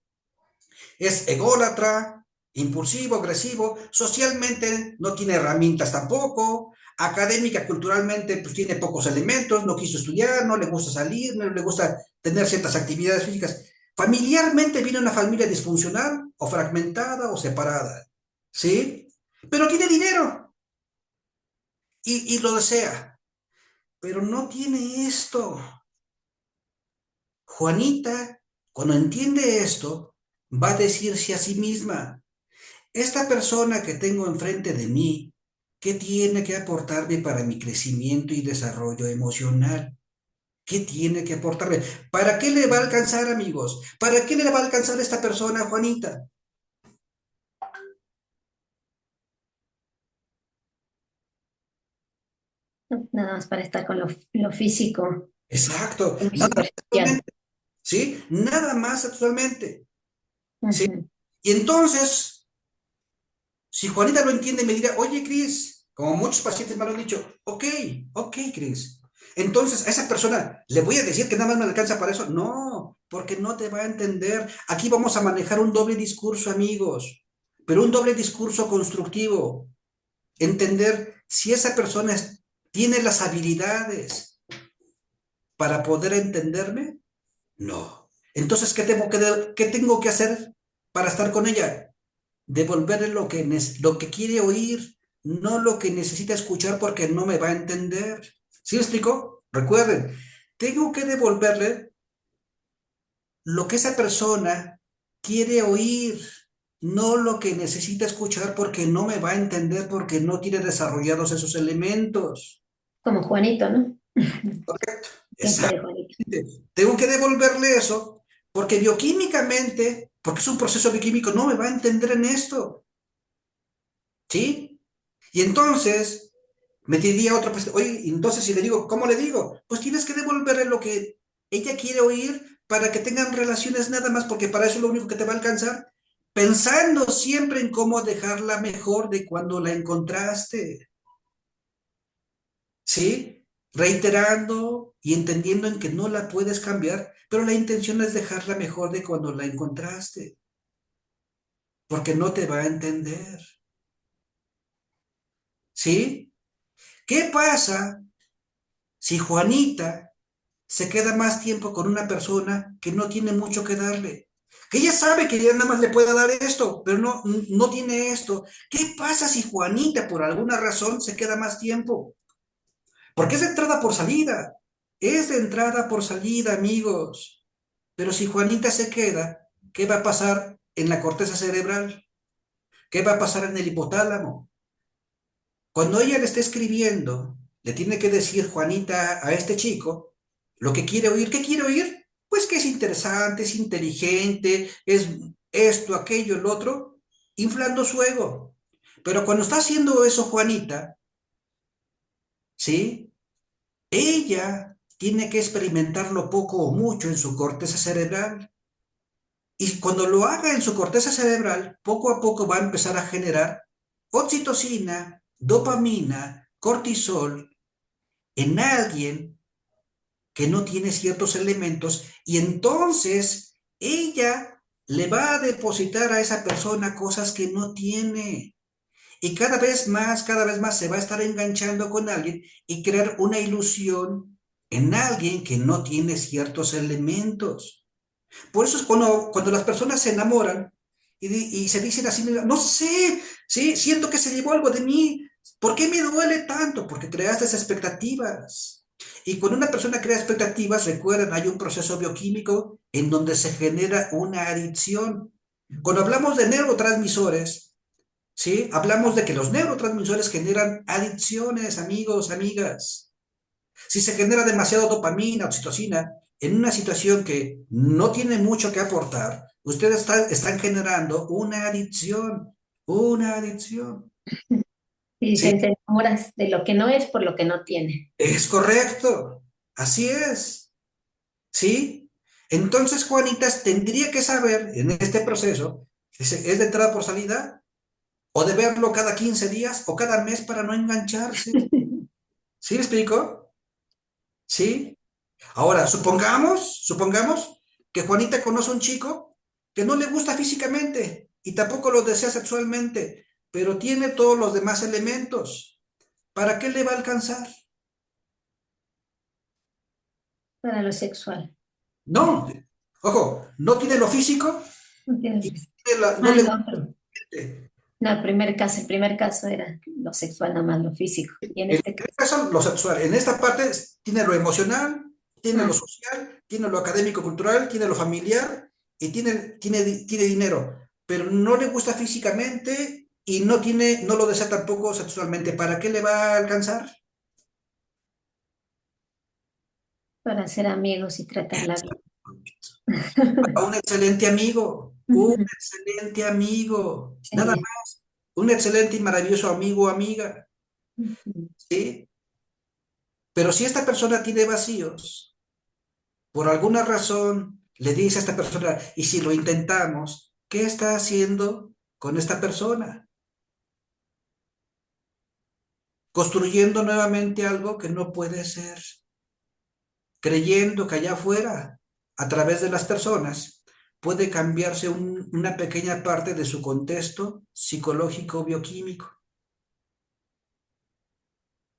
es ególatra, impulsivo, agresivo, socialmente no tiene herramientas tampoco, académica, culturalmente, pues tiene pocos elementos, no quiso estudiar, no le gusta salir, no le gusta tener ciertas actividades físicas. Familiarmente viene una familia disfuncional o fragmentada o separada, ¿sí? Pero tiene dinero y lo desea, pero no tiene esto. Juanita, cuando entiende esto, va a decirse a sí misma, esta persona que tengo enfrente de mí, ¿qué tiene que aportarme para mi crecimiento y desarrollo emocional? ¿Qué tiene que aportarme? ¿Para qué le va a alcanzar, amigos? ¿Para qué le va a alcanzar esta persona, Juanita? Nada más para estar con lo físico, Exacto, muy nada más superficial. actualmente, ¿sí? Nada más actualmente, ¿sí? Ujú. Y entonces, si Juanita lo entiende, me dirá, oye, Cris, como muchos pacientes me lo han dicho, ok, ok, Cris. Entonces, a esa persona, ¿le voy a decir que nada más me alcanza para eso? No, porque no te va a entender. Aquí vamos a manejar un doble discurso, amigos, pero un doble discurso constructivo. Entender si esa persona tiene las habilidades para poder entenderme. No. Entonces, qué tengo que hacer para estar con ella? Devolverle lo que quiere oír, no lo que necesita escuchar porque no me va a entender. ¿Sí me explico? Recuerden, tengo que devolverle lo que esa persona quiere oír, no lo que necesita escuchar porque no me va a entender porque no tiene desarrollados esos elementos. Como Juanito, ¿no? ¿Correcto? Tiempo Exacto. de Juanito. Tengo que devolverle eso porque bioquímicamente, porque es un proceso bioquímico, no me va a entender en esto. ¿Sí? Y entonces me diría otro paciente, oye, entonces si le digo, ¿cómo le digo? Pues tienes que devolverle lo que ella quiere oír para que tengan relaciones nada más, porque para eso es lo único que te va a alcanzar, pensando siempre en cómo dejarla mejor de cuando la encontraste, ¿sí? Reiterando y entendiendo en que no la puedes cambiar, pero la intención es dejarla mejor de cuando la encontraste, porque no te va a entender, ¿sí? ¿Qué pasa si Juanita se queda más tiempo con una persona que no tiene mucho que darle? Que ella sabe que ya nada más le puede dar esto, pero no tiene esto. ¿Qué pasa si Juanita por alguna razón se queda más tiempo? Porque es de entrada por salida. Es de entrada por salida, amigos. Pero si Juanita se queda, ¿qué va a pasar en la corteza cerebral? ¿Qué va a pasar en el hipotálamo? Cuando ella le esté escribiendo, le tiene que decir Juanita a este chico lo que quiere oír. ¿Qué quiere oír? Pues que es interesante, es inteligente, es esto, aquello, el otro, inflando su ego. Pero cuando está haciendo eso Juanita, ¿sí? Ella tiene que experimentarlo poco o mucho en su corteza cerebral. Y cuando lo haga en su corteza cerebral, poco a poco va a empezar a generar oxitocina, dopamina, cortisol en alguien que no tiene ciertos elementos y entonces ella le va a depositar a esa persona cosas que no tiene. Y cada vez más se va a estar enganchando con alguien y crear una ilusión en alguien que no tiene ciertos elementos. Por eso es cuando las personas se enamoran y se dicen así, no sé, sí, siento que se llevó algo de mí. ¿Por qué me duele tanto? Porque creaste esas expectativas. Y cuando una persona crea expectativas, recuerden, hay un proceso bioquímico en donde se genera una adicción. Cuando hablamos de neurotransmisores, ¿sí? Hablamos de que los neurotransmisores generan adicciones, amigos, amigas. Si se genera demasiado dopamina, oxitocina, en una situación que no tiene mucho que aportar, ustedes están generando una adicción, una adicción. Y Sí, dicen, te enamoras de lo que no es por lo que no tiene. es correcto, así es, ¿sí? Entonces, Juanitas tendría que saber en este proceso, ¿es de entrada por salida? ¿O de verlo cada 15 días o cada mes para no engancharse? ¿Sí me explico? ¿Sí? Ahora, supongamos que Juanita conoce a un chico que no le gusta físicamente y tampoco lo desea sexualmente, pero tiene todos los demás elementos. ¿Para qué le va a alcanzar? Para lo sexual. No, ojo, no tiene lo físico No tienes y razón. no Ah, le el gusta. otro. No, el primer caso era lo sexual, nada más lo físico. Y en En este este caso, caso, lo sexual. En esta parte tiene lo emocional, tiene lo ah, social, tiene lo académico-cultural, tiene lo familiar y tiene dinero, pero no le gusta físicamente y no lo desea tampoco sexualmente. ¿Para qué le va a alcanzar? para ser amigos y tratarla bien. A un excelente amigo, nada Sí. más, un excelente y maravilloso amigo o amiga, Ujú. ¿sí? Pero si esta persona tiene vacíos, por alguna razón le dice a esta persona, y si lo intentamos, ¿qué está haciendo con esta persona? Construyendo nuevamente algo que no puede ser, creyendo que allá afuera, a través de las personas, puede cambiarse una pequeña parte de su contexto psicológico bioquímico.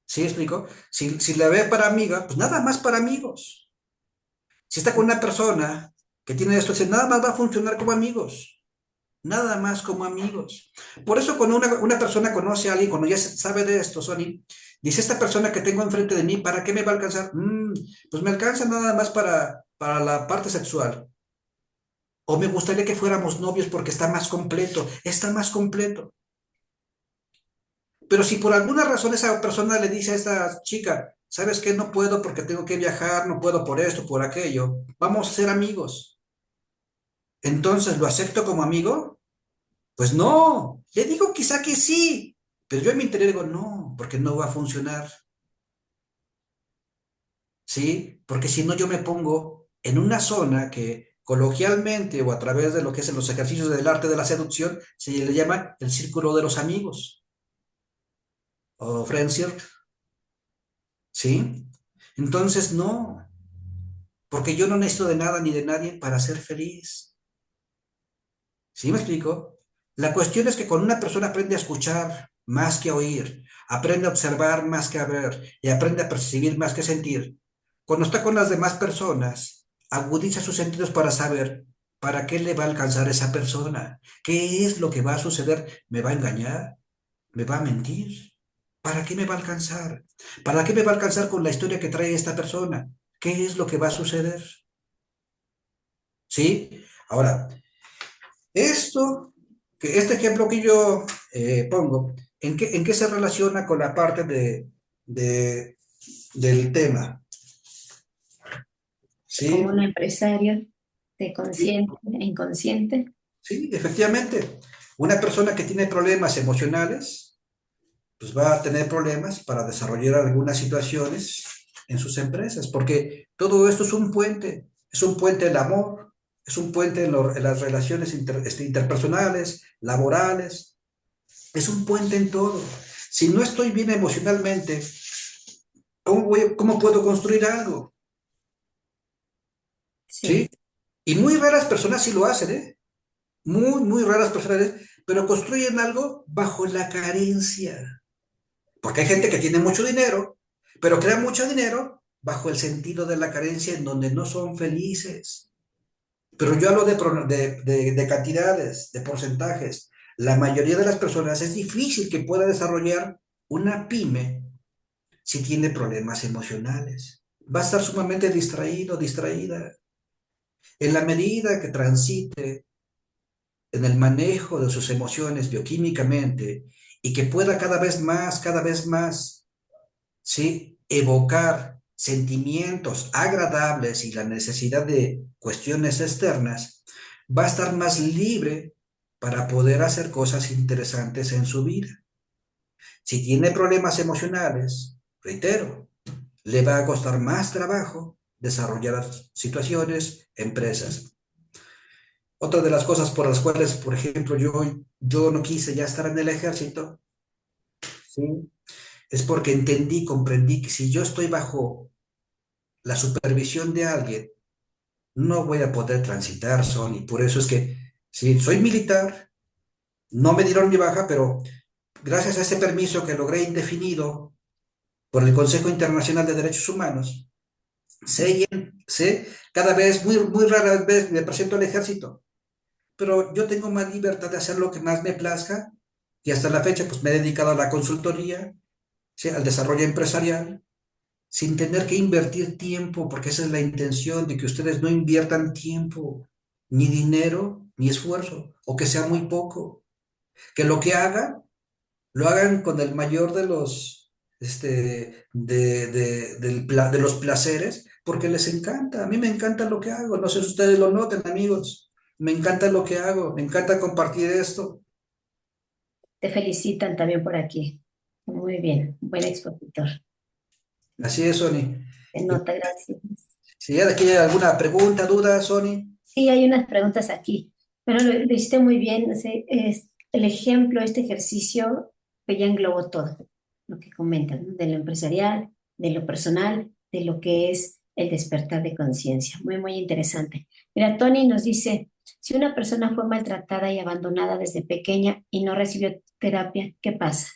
¿Sí explico? Si la ve para amiga, pues nada más para amigos. Si está con una persona que tiene esto, nada más va a funcionar como amigos. Nada más como amigos. Por eso cuando una persona conoce a alguien, cuando ya sabe de esto, Sony, dice, esta persona que tengo enfrente de mí, ¿para qué me va a alcanzar? Pues me alcanza nada más para la parte sexual. O me gustaría que fuéramos novios porque está más completo. Pero si por alguna razón esa persona le dice a esta chica, ¿sabes qué? No puedo porque tengo que viajar, no puedo por esto, por aquello, vamos a ser amigos. Entonces, ¿lo acepto como amigo? Pues no, le digo quizá que sí, pero yo en mi interior digo no, porque no va a funcionar, ¿sí? Porque si no yo me pongo en una zona que coloquialmente o a través de lo que es en los ejercicios del arte de la seducción se le llama el círculo de los amigos o friend circle, ¿sí? Entonces no, porque yo no necesito de nada ni de nadie para ser feliz, ¿sí me explico? La cuestión es que cuando una persona aprende a escuchar más que a oír, aprende a observar más que a ver y aprende a percibir más que sentir, cuando está con las demás personas, agudiza sus sentidos para saber para qué le va a alcanzar esa persona, qué es lo que va a suceder, me va a engañar, me va a mentir, ¿para qué me va a alcanzar? ¿Para qué me va a alcanzar con la historia que trae esta persona? ¿Qué es lo que va a suceder? ¿Sí? Ahora, este ejemplo que yo pongo, en qué se relaciona con la parte de- del tema? Como ¿Sí? un empresario de Sí, consciente e inconsciente. sí, efectivamente. Una persona que tiene problemas emocionales, pues va a tener problemas para desarrollar algunas situaciones en sus empresas, porque todo esto es un puente del amor, es un puente en las relaciones interpersonales, laborales, es un puente en todo. Si no estoy bien emocionalmente, cómo puedo construir algo? Sí, ¿Sí? Y muy raras personas sí lo hacen, ¿eh? Muy raras personas, ¿eh? pero construyen algo bajo la carencia. Porque hay gente que tiene mucho dinero, pero crea mucho dinero bajo el sentido de la carencia en donde no son felices. Pero yo hablo de cantidades, de porcentajes. La mayoría de las personas es difícil que pueda desarrollar una pyme si tiene problemas emocionales. Va a estar sumamente distraído, distraída. En la medida que transite en el manejo de sus emociones bioquímicamente y que pueda cada vez más, ¿sí? Evocar sentimientos agradables y la necesidad de cuestiones externas, va a estar más libre para poder hacer cosas interesantes en su vida. Si tiene problemas emocionales, reitero, le va a costar más trabajo desarrollar situaciones, empresas. Otra de las cosas por las cuales, por ejemplo, yo no quise ya estar en el ejército, ¿sí? Es porque entendí, comprendí que si yo estoy bajo la supervisión de alguien, no voy a poder transitar, son, y por eso es que, si soy militar, no me dieron mi baja, pero gracias a ese permiso que logré indefinido por el Consejo Internacional de Derechos Humanos, sé, cada vez, muy rara vez me presento al ejército, pero yo tengo más libertad de hacer lo que más me plazca y hasta la fecha pues me he dedicado a la consultoría, ¿sí? Al desarrollo empresarial, sin tener que invertir tiempo, porque esa es la intención de que ustedes no inviertan tiempo, ni dinero, ni esfuerzo, o que sea muy poco. Que lo que hagan, lo hagan con el mayor de los, de los placeres, porque les encanta. A mí me encanta lo que hago. No sé si ustedes lo noten, amigos. Me encanta lo que hago, me encanta compartir esto. Te felicitan también por aquí. Muy bien, buen expositor. Así es, Sony. Se nota, gracias. Si hay aquí alguna pregunta, duda, Sony. Sí, hay unas preguntas aquí, pero lo hiciste muy bien. No sé, es el ejemplo, este ejercicio que ya englobó todo lo que comentan, ¿no? De lo empresarial, de lo personal, de lo que es el despertar de conciencia. Muy, muy interesante. Mira, Tony nos dice, si una persona fue maltratada y abandonada desde pequeña y no recibió terapia, ¿qué pasa?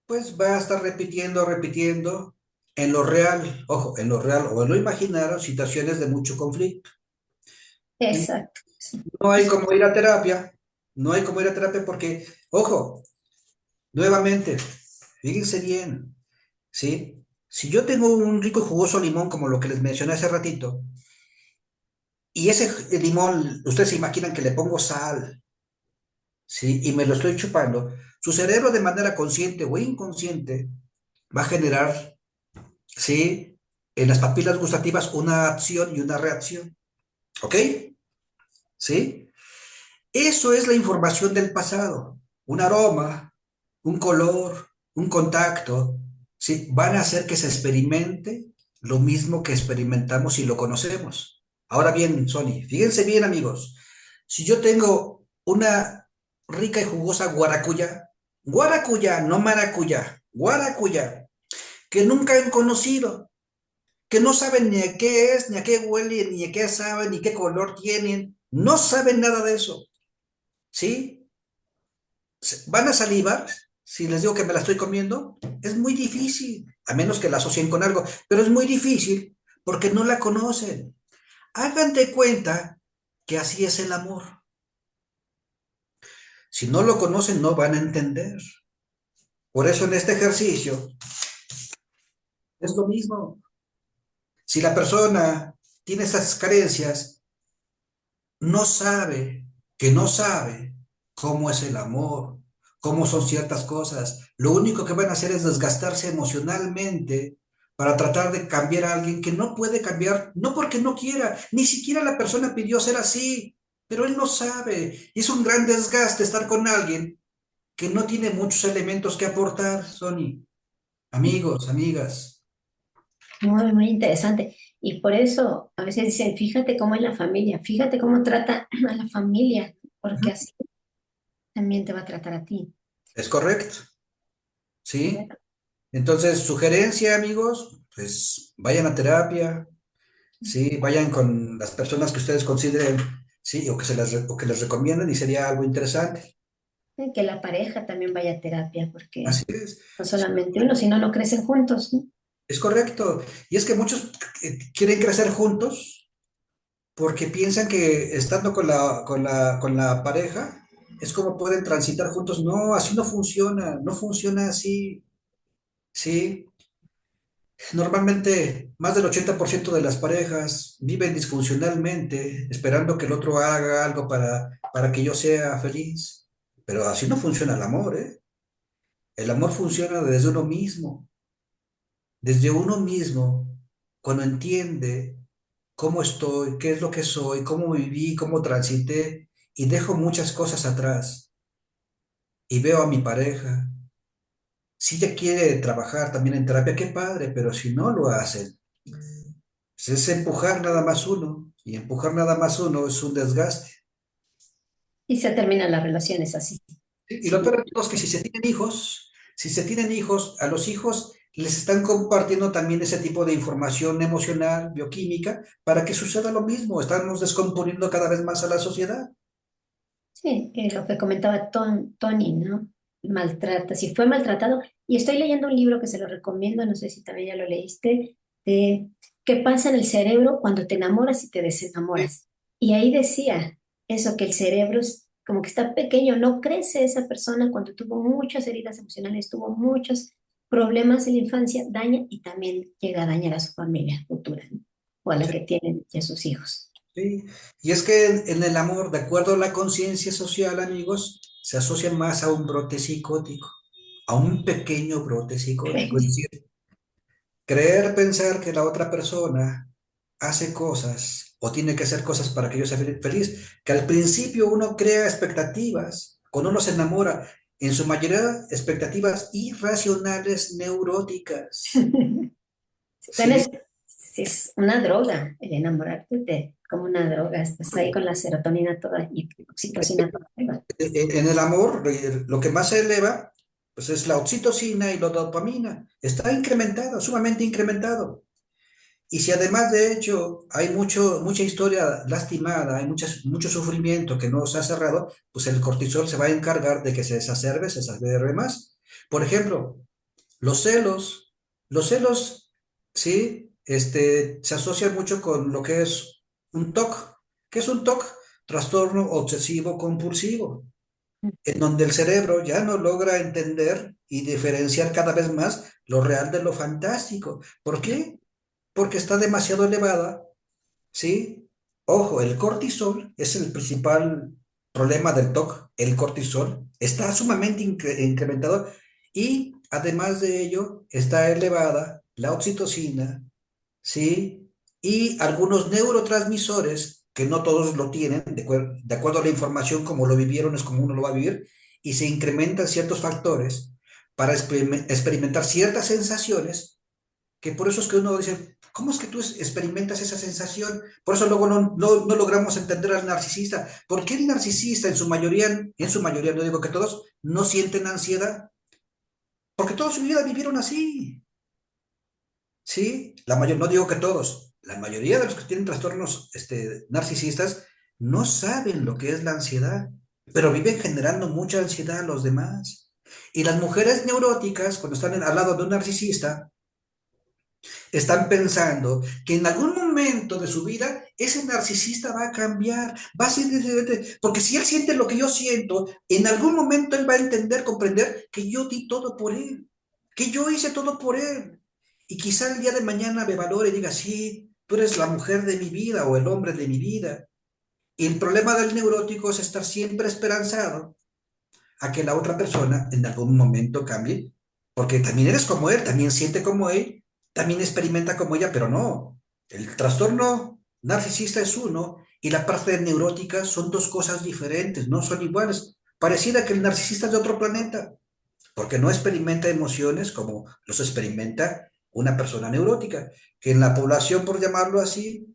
Pues va a estar repitiendo, repitiendo en lo real, ojo, en lo real o en lo imaginario, situaciones de mucho conflicto. Exacto. Sí. No hay como ir a terapia, no hay como ir a terapia porque, ojo, nuevamente, fíjense bien, ¿sí? Si yo tengo un rico y jugoso limón, como lo que les mencioné hace ratito, y ese limón, ustedes se imaginan que le pongo sal, ¿sí? Y me lo estoy chupando, su cerebro de manera consciente o inconsciente va a generar, ¿sí? En las papilas gustativas una acción y una reacción, ¿ok? ¿Sí? Eso es la información del pasado. Un aroma, un color, un contacto, ¿sí? Van a hacer que se experimente lo mismo que experimentamos y lo conocemos. Ahora bien, Sony, fíjense bien, amigos. Si yo tengo una rica y jugosa guaracuya, guaracuya, no maracuya, guaracuya, que nunca han conocido, que no saben ni a qué es, ni a qué huele, ni a qué saben, ni qué color tienen, no saben nada de eso, ¿sí? ¿Van a salivar si les digo que me la estoy comiendo? Es muy difícil, a menos que la asocien con algo, pero es muy difícil porque no la conocen. Hagan de cuenta que así es el amor. Si no lo conocen, no van a entender. Por eso en este ejercicio es lo mismo. Si la persona tiene esas carencias, no sabe, que no sabe cómo es el amor, cómo son ciertas cosas. Lo único que van a hacer es desgastarse emocionalmente para tratar de cambiar a alguien que no puede cambiar, no porque no quiera, ni siquiera la persona pidió ser así, pero él no sabe. Y es un gran desgaste estar con alguien que no tiene muchos elementos que aportar, Sony. Amigos, amigas. Muy, muy interesante. Y por eso a veces dicen, fíjate cómo es la familia, fíjate cómo trata a la familia, porque así también te va a tratar a ti. ¿Es correcto? ¿Sí? Bueno, Entonces, sugerencia, amigos, pues vayan a terapia, sí, vayan con las personas que ustedes consideren, sí, o que les recomienden y sería algo interesante. Que la pareja también vaya a terapia, porque Así es. no solamente uno, si no, no crecen juntos, ¿no? Es correcto. Y es que muchos quieren crecer juntos porque piensan que estando con la pareja es como pueden transitar juntos. No, así no funciona, no funciona así. Sí, normalmente más del 80% de las parejas viven disfuncionalmente, esperando que el otro haga algo para que yo sea feliz. Pero así no funciona el amor, ¿eh? El amor funciona desde uno mismo, cuando entiende cómo estoy, qué es lo que soy, cómo viví, cómo transité, y dejo muchas cosas atrás, y veo a mi pareja. Si ella quiere trabajar también en terapia, qué padre, pero si no lo hacen, pues es empujar nada más uno, y empujar nada más uno es un desgaste. Y se terminan las relaciones así. Y lo Sí. peor de todo es que si se tienen hijos, a los hijos les están compartiendo también ese tipo de información emocional, bioquímica, para que suceda lo mismo. Estamos descomponiendo cada vez más a la sociedad. Sí, lo que comentaba Tony, ¿no? Maltrata, si fue maltratado. Y estoy leyendo un libro que se lo recomiendo, no sé si también ya lo leíste, de qué pasa en el cerebro cuando te enamoras y te Sí, desenamoras. Y ahí decía eso, que el cerebro es como que está pequeño, no crece esa persona cuando tuvo muchas heridas emocionales, tuvo muchos problemas en la infancia, daña y también llega a dañar a su familia futura, ¿no? O a la sí, que tienen ya sus hijos. sí. Y es que en el amor, de acuerdo a la conciencia social, amigos, se asocia más a un brote psicótico, a un pequeño brote psicótico. Es decir, creer, pensar que la otra persona hace cosas o tiene que hacer cosas para que yo sea feliz, que al principio uno crea expectativas, cuando uno se enamora, en su mayoría expectativas irracionales neuróticas, Bueno, ¿sí? es una droga, el enamorarte como una droga, estás ahí con la serotonina toda y oxitocina toda arriba. En el amor, lo que más se eleva, pues es la oxitocina y la dopamina, está incrementado, sumamente incrementado. Y si además de hecho hay mucha historia lastimada, hay mucho sufrimiento que no se ha cerrado, pues el cortisol se va a encargar de que se exacerbe más. Por ejemplo, los celos, los celos, sí, se asocian mucho con lo que es un TOC. ¿Qué es un TOC? Trastorno obsesivo compulsivo, en donde el cerebro ya no logra entender y diferenciar cada vez más lo real de lo fantástico. ¿Por qué? Porque está demasiado elevada, ¿sí? Ojo, el cortisol es el principal problema del TOC, el cortisol está sumamente incrementado y además de ello está elevada la oxitocina, ¿sí? Y algunos neurotransmisores que no todos lo tienen, de acuerdo a la información como lo vivieron es como uno lo va a vivir, y se incrementan ciertos factores para experimentar ciertas sensaciones que por eso es que uno dice, ¿cómo es que tú experimentas esa sensación? Por eso luego no logramos entender al narcisista. ¿Por qué el narcisista en su mayoría, no digo que todos, no sienten ansiedad? Porque toda su vida vivieron así, ¿sí? No digo que todos, la mayoría de los que tienen trastornos narcisistas no saben lo que es la ansiedad, pero viven generando mucha ansiedad a los demás. Y las mujeres neuróticas, cuando están al lado de un narcisista, están pensando que en algún momento de su vida ese narcisista va a cambiar, va a ser diferente, porque si él siente lo que yo siento, en algún momento él va a entender, comprender que yo di todo por él, que yo hice todo por él. Y quizá el día de mañana me valore y diga, sí, tú eres la mujer de mi vida o el hombre de mi vida. Y el problema del neurótico es estar siempre esperanzado a que la otra persona en algún momento cambie, porque también eres como él, también siente como él, también experimenta como ella, pero no. El trastorno narcisista es uno y la parte neurótica son dos cosas diferentes, no son iguales. Pareciera que el narcisista es de otro planeta, porque no experimenta emociones como los experimenta una persona neurótica, que en la población, por llamarlo así,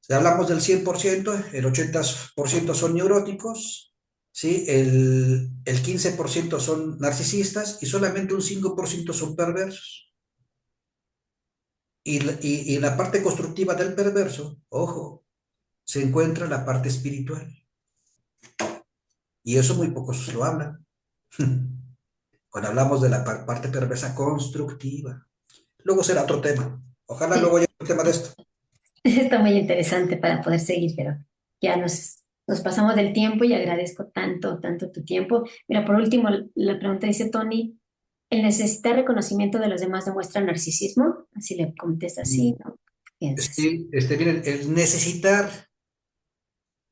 si hablamos del 100%, el 80% son neuróticos, ¿sí? El 15% son narcisistas y solamente un 5% son perversos. Y en la parte constructiva del perverso, ojo, se encuentra la parte espiritual. Y eso muy pocos lo hablan. Cuando hablamos de la parte perversa constructiva. Luego será otro tema. Ojalá Sí, luego haya un tema de esto. está muy interesante para poder seguir, pero ya nos pasamos del tiempo y agradezco tanto tu tiempo. Mira, por último, la pregunta dice Tony, ¿el necesitar reconocimiento de los demás demuestra narcisismo? Así le contesta así, ¿no? ¿Qué piensas? Sí, miren, el necesitar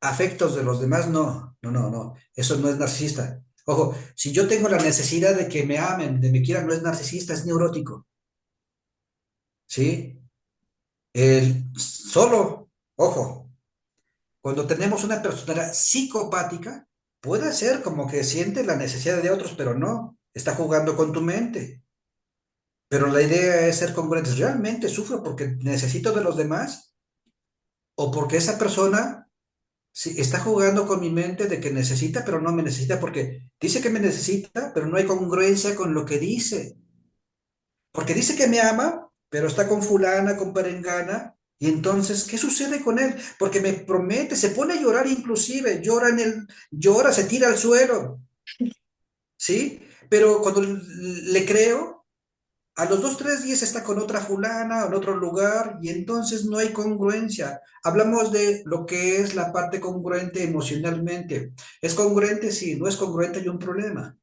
afectos de los demás, no. Eso no es narcisista. Ojo, si yo tengo la necesidad de que me amen, de me quieran, no es narcisista, es neurótico. ¿Sí? El solo, ojo, cuando tenemos una personalidad psicopática, puede ser como que siente la necesidad de otros, pero no, está jugando con tu mente. Pero la idea es ser congruentes. ¿Realmente sufro porque necesito de los demás? ¿O porque esa persona sí, está jugando con mi mente de que necesita, pero no me necesita porque dice que me necesita, pero no hay congruencia con lo que dice? Porque dice que me ama, pero está con fulana, con perengana. Y entonces, ¿qué sucede con él? Porque me promete, se pone a llorar inclusive, llora, se tira al suelo, ¿sí? Pero cuando le creo, a los 2, 3 días está con otra fulana en otro lugar y entonces no hay congruencia. Hablamos de lo que es la parte congruente emocionalmente. ¿Es congruente? Sí, no es congruente, hay un problema.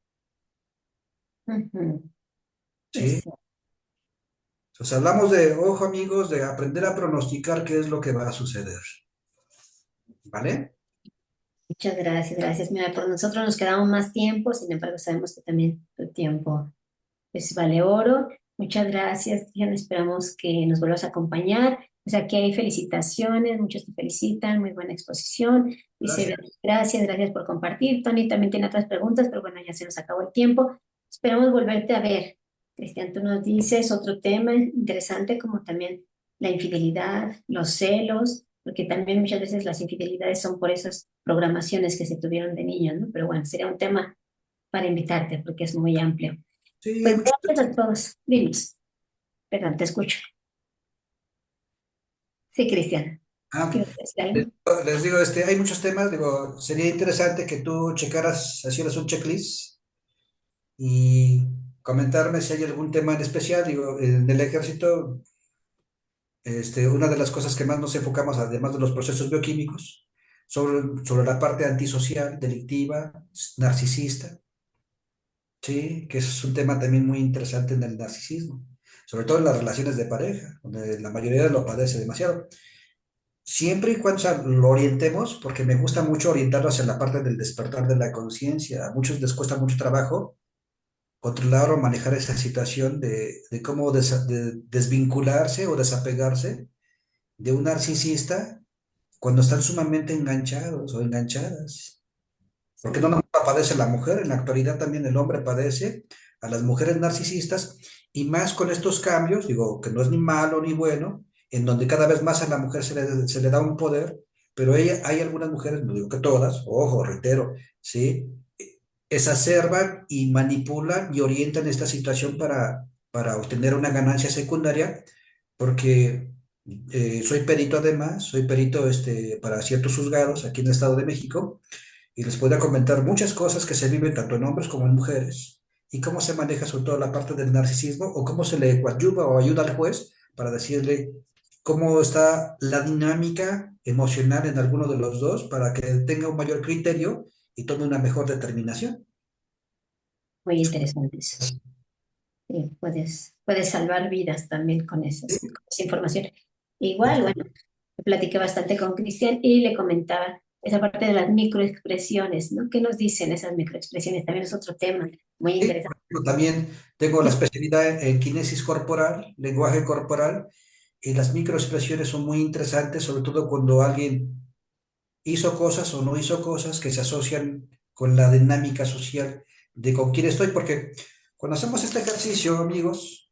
Ujú, ¿Sí? es- Entonces hablamos de, ojo amigos, de aprender a pronosticar qué es lo que va a suceder. ¿Vale? Muchas gracias. Mira, por nosotros nos quedamos más tiempo, sin embargo, sabemos que también tu tiempo pues vale oro. Muchas gracias, Diana. Esperamos que nos vuelvas a acompañar. O sea, que hay felicitaciones, muchos te felicitan, muy buena exposición. Dice, Gracias. gracias por compartir. Tony también tiene otras preguntas, pero bueno, ya se nos acabó el tiempo. Esperamos volverte a ver. Cristian, tú nos dices otro tema interesante como también la infidelidad, los celos, porque también muchas veces las infidelidades son por esas programaciones que se tuvieron de niños, ¿no? Pero bueno, sería un tema para invitarte porque es muy amplio. Sí, hay Pues muchos. gracias a todos. Dinos, perdón, te escucho. Sí, Cristian. Ah, ¿Quieres decir les, algo? les digo, hay muchos temas. Digo, sería interesante que tú checaras, hicieras un checklist y comentarme si hay algún tema en especial. Digo, en el ejército, una de las cosas que más nos enfocamos, además de los procesos bioquímicos, sobre la parte antisocial, delictiva, narcisista, ¿sí? Que es un tema también muy interesante en el narcisismo, sobre todo en las relaciones de pareja, donde la mayoría lo padece demasiado. Siempre y cuando, o sea, lo orientemos, porque me gusta mucho orientarlo hacia la parte del despertar de la conciencia. A muchos les cuesta mucho trabajo controlar o manejar esa situación de cómo de desvincularse o desapegarse de un narcisista cuando están sumamente enganchados o enganchadas. Porque no Sí, nomás padece la mujer, en la actualidad también el hombre padece a las mujeres narcisistas y más con estos cambios, digo, que no es ni malo ni bueno, en donde cada vez más a la mujer se le da un poder, pero hay algunas mujeres, no digo que todas, ojo, reitero, ¿sí? Exacerban y manipulan y orientan esta situación para obtener una ganancia secundaria, porque soy perito además, soy perito para ciertos juzgados aquí en el Estado de México y les podría comentar muchas cosas que se viven tanto en hombres como en mujeres y cómo se maneja sobre todo la parte del narcisismo o cómo se le coadyuva o ayuda al juez para decirle cómo está la dinámica emocional en alguno de los dos para que tenga un mayor criterio y tome una mejor determinación. muy interesante eso. Sí, puedes salvar vidas también con esa información. Igual, bueno, platiqué bastante con Cristian y le comentaba esa parte de las microexpresiones, ¿no? ¿Qué nos dicen esas microexpresiones? También es otro tema muy Sí, interesante. también tengo la especialidad en kinesis corporal, lenguaje corporal, y las microexpresiones son muy interesantes, sobre todo cuando alguien hizo cosas o no hizo cosas que se asocian con la dinámica social de con quién estoy, porque cuando hacemos este ejercicio, amigos,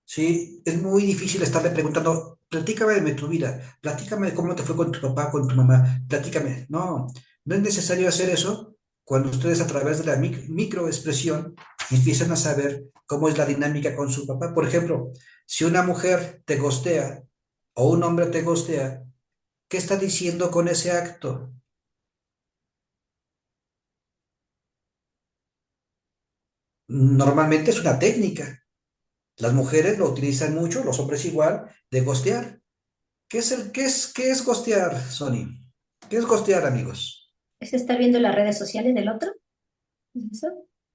sí, es muy difícil estarle preguntando, platícame de tu vida, platícame de cómo te fue con tu papá, con tu mamá, platícame. No, no es necesario hacer eso cuando ustedes a través de la microexpresión empiezan a saber cómo es la dinámica con su papá. Por ejemplo, si una mujer te gostea o un hombre te gostea, ¿qué está diciendo con ese acto? Normalmente es una técnica. Las mujeres lo utilizan mucho, los hombres igual, de gostear. Qué es gostear, Sony? ¿Qué es gostear, amigos? ¿Es estar viendo las redes sociales del otro? ¿Es eso?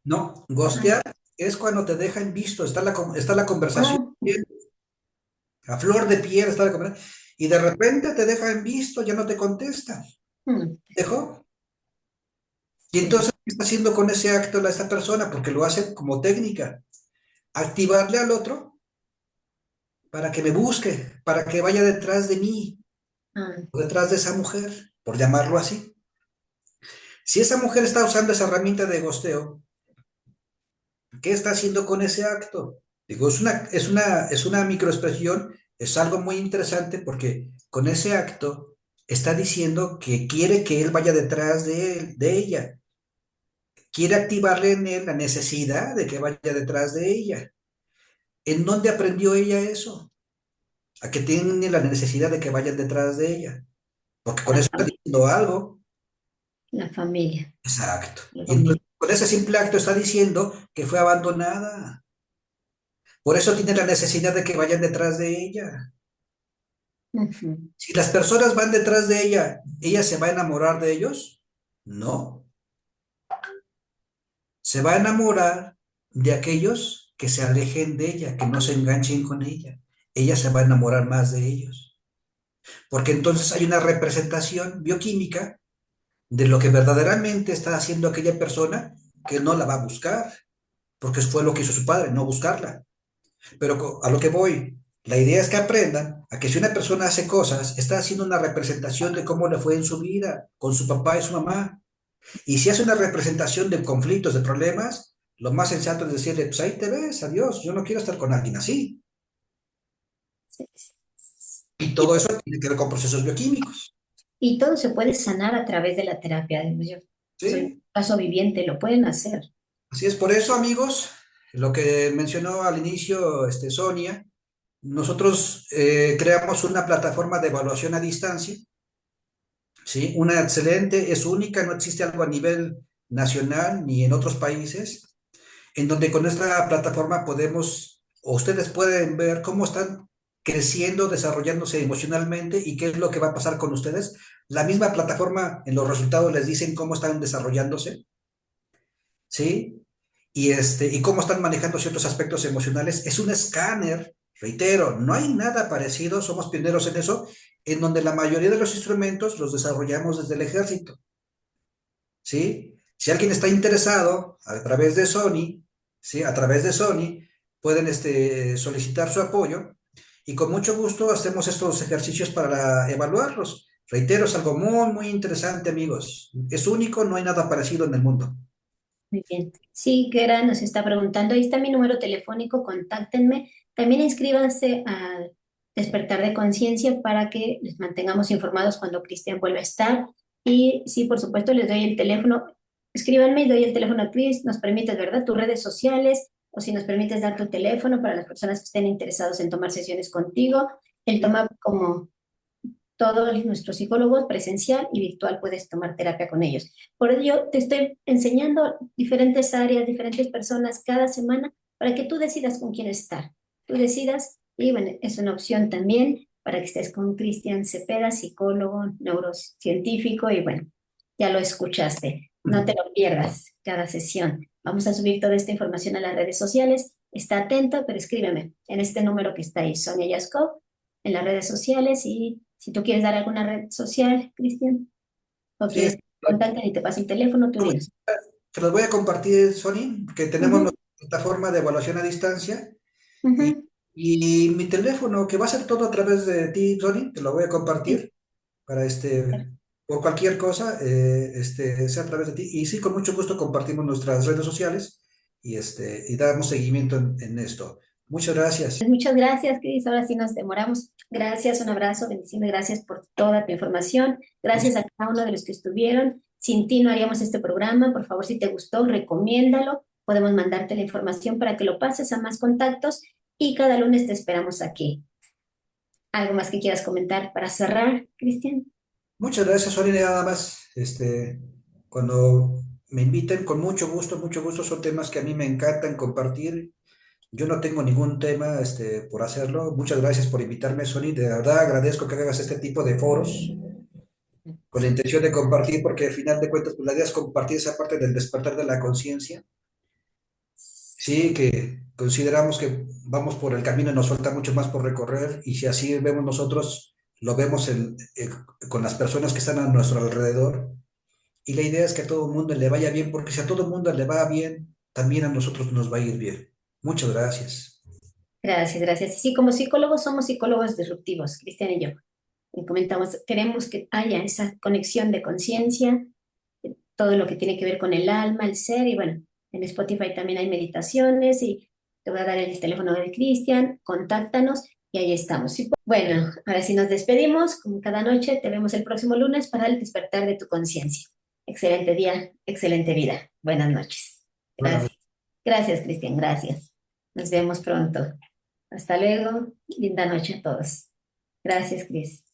No, Ah, gostear es cuando te dejan visto, está la conversación oh, bien, a flor de piel, está la conversación, y de repente te dejan visto, ya no te contesta. ¿Dejó? Y sí. entonces, ¿qué está haciendo con ese acto esta persona? Porque lo hace como técnica. Activarle al otro para que me busque, para que vaya detrás de mí, Ah, o detrás de esa mujer, por llamarlo así. Si esa mujer está usando esa herramienta de gosteo, ¿qué está haciendo con ese acto? Digo, es una microexpresión, es algo muy interesante porque con ese acto está diciendo que quiere que él vaya detrás de ella, quiere activarle en él la necesidad de que vaya detrás de ella. ¿En dónde aprendió ella eso? A que tiene la necesidad de que vayan detrás de ella, porque con la, eso está diciendo algo. la familia, Exacto. la Y entonces, familia. con ese simple acto está diciendo que fue abandonada. Por eso tiene la necesidad de que vayan detrás de ella. Ujú. Si las personas van detrás de ella, ¿ella se va a enamorar de ellos? No. Se va a enamorar de aquellos que se alejen de ella, que no se enganchen con ella. Ella se va a enamorar más de ellos. Porque entonces hay una representación bioquímica de lo que verdaderamente está haciendo aquella persona que no la va a buscar, porque fue lo que hizo su padre, no buscarla. Pero a lo que voy, la idea es que aprendan a que si una persona hace cosas, está haciendo una representación de cómo le fue en su vida, con su papá y su mamá. Y si hace una representación de conflictos, de problemas, lo más sensato es decirle, pues ahí te ves, adiós, yo no quiero estar con alguien así. Sí, sí. Y Sí, todo eso tiene que ver con procesos bioquímicos. y todo se puede sanar a través de la terapia. Digo yo soy un ¿Sí? caso viviente, lo pueden hacer. Así es, por eso, amigos, lo que mencionó al inicio Sonia, nosotros creamos una plataforma de evaluación a distancia. Sí, una excelente, es única, no existe algo a nivel nacional ni en otros países, en donde con esta plataforma podemos, o ustedes pueden ver cómo están creciendo, desarrollándose emocionalmente y qué es lo que va a pasar con ustedes. La misma plataforma en los resultados les dicen cómo están desarrollándose, ¿sí? Y cómo están manejando ciertos aspectos emocionales. Es un escáner, reitero, no hay nada parecido, somos pioneros en eso, en donde la mayoría de los instrumentos los desarrollamos desde el ejército. ¿Sí? Si alguien está interesado a través de Sony, ¿sí? A través de Sony, pueden solicitar su apoyo y con mucho gusto hacemos estos ejercicios para evaluarlos. Reitero, es algo muy, muy interesante, amigos. Es único, no hay nada parecido en el mundo. Muy bien. Sí, Kera nos está preguntando, ahí está mi número telefónico, contáctenme. También inscríbanse al Despertar de Conciencia para que les mantengamos informados cuando Cristian vuelva a estar. Y sí, por supuesto, les doy el teléfono. Escríbanme y doy el teléfono a Cris. Nos permites, ¿verdad? Tus redes sociales o si nos permites dar tu teléfono para las personas que estén interesados en tomar sesiones contigo. Él toma como todos nuestros psicólogos, presencial y virtual, puedes tomar terapia con ellos. Por ello, te estoy enseñando diferentes áreas, diferentes personas cada semana para que tú decidas con quién estar. Tú decidas, y bueno, es una opción también para que estés con Cristian Cepeda, psicólogo, neurocientífico, y bueno, ya lo escuchaste. No te lo pierdas cada sesión. Vamos a subir toda esta información a las redes sociales. Está atento, pero escríbeme en este número que está ahí, Sonia Yaskov, en las redes sociales. Y si tú quieres dar alguna red social, Cristian, o Sí, quieres que te contacten y te pase el teléfono, tú dinos. te los voy a compartir, Sony, que tenemos Ujú, nuestra plataforma de evaluación a distancia y, ujú, y mi teléfono, que va a ser todo a través de ti, Sony, te lo voy a sí, compartir para por cualquier cosa, sea a través de ti. Y sí, con mucho gusto compartimos nuestras redes sociales y damos seguimiento en esto. Muchas gracias. pues muchas gracias, Cris. Ahora sí nos demoramos. Gracias, un abrazo, bendiciones, gracias por toda tu información. Gracias a cada uno de los que estuvieron. Sin ti no haríamos este programa. Por favor, si te gustó, recomiéndalo. Podemos mandarte la información para que lo pases a más contactos y cada lunes te esperamos aquí. ¿Algo más que quieras comentar para cerrar, Cristian? Muchas gracias, Sony, nada más. Cuando me inviten con mucho gusto, son temas que a mí me encantan compartir. Yo no tengo ningún tema por hacerlo. Muchas gracias por invitarme, Sony. De verdad agradezco que hagas este tipo de foros con la intención de compartir, porque al final de cuentas, pues, la idea es compartir esa parte del despertar de la conciencia. Sí, que consideramos que vamos por el camino y nos falta mucho más por recorrer, y si así vemos nosotros, lo vemos con las personas que están a nuestro alrededor. Y la idea es que a todo el mundo le vaya bien, porque si a todo el mundo le va bien, también a nosotros nos va a ir bien. Muchas gracias. Gracias, gracias. Y sí, como psicólogos somos psicólogos disruptivos, Cristian y yo. Y comentamos, queremos que haya esa conexión de conciencia, todo lo que tiene que ver con el alma, el ser, y bueno, en Spotify también hay meditaciones y te voy a dar el teléfono de Cristian, contáctanos y ahí estamos. Y bueno, ahora sí nos despedimos, como cada noche, te vemos el próximo lunes para el despertar de tu conciencia. Excelente día, excelente vida. Buenas noches. Bueno, Gracias. Gracias, Cristian, gracias. Nos vemos pronto. Hasta luego. Linda noche a todos. Gracias, Cris.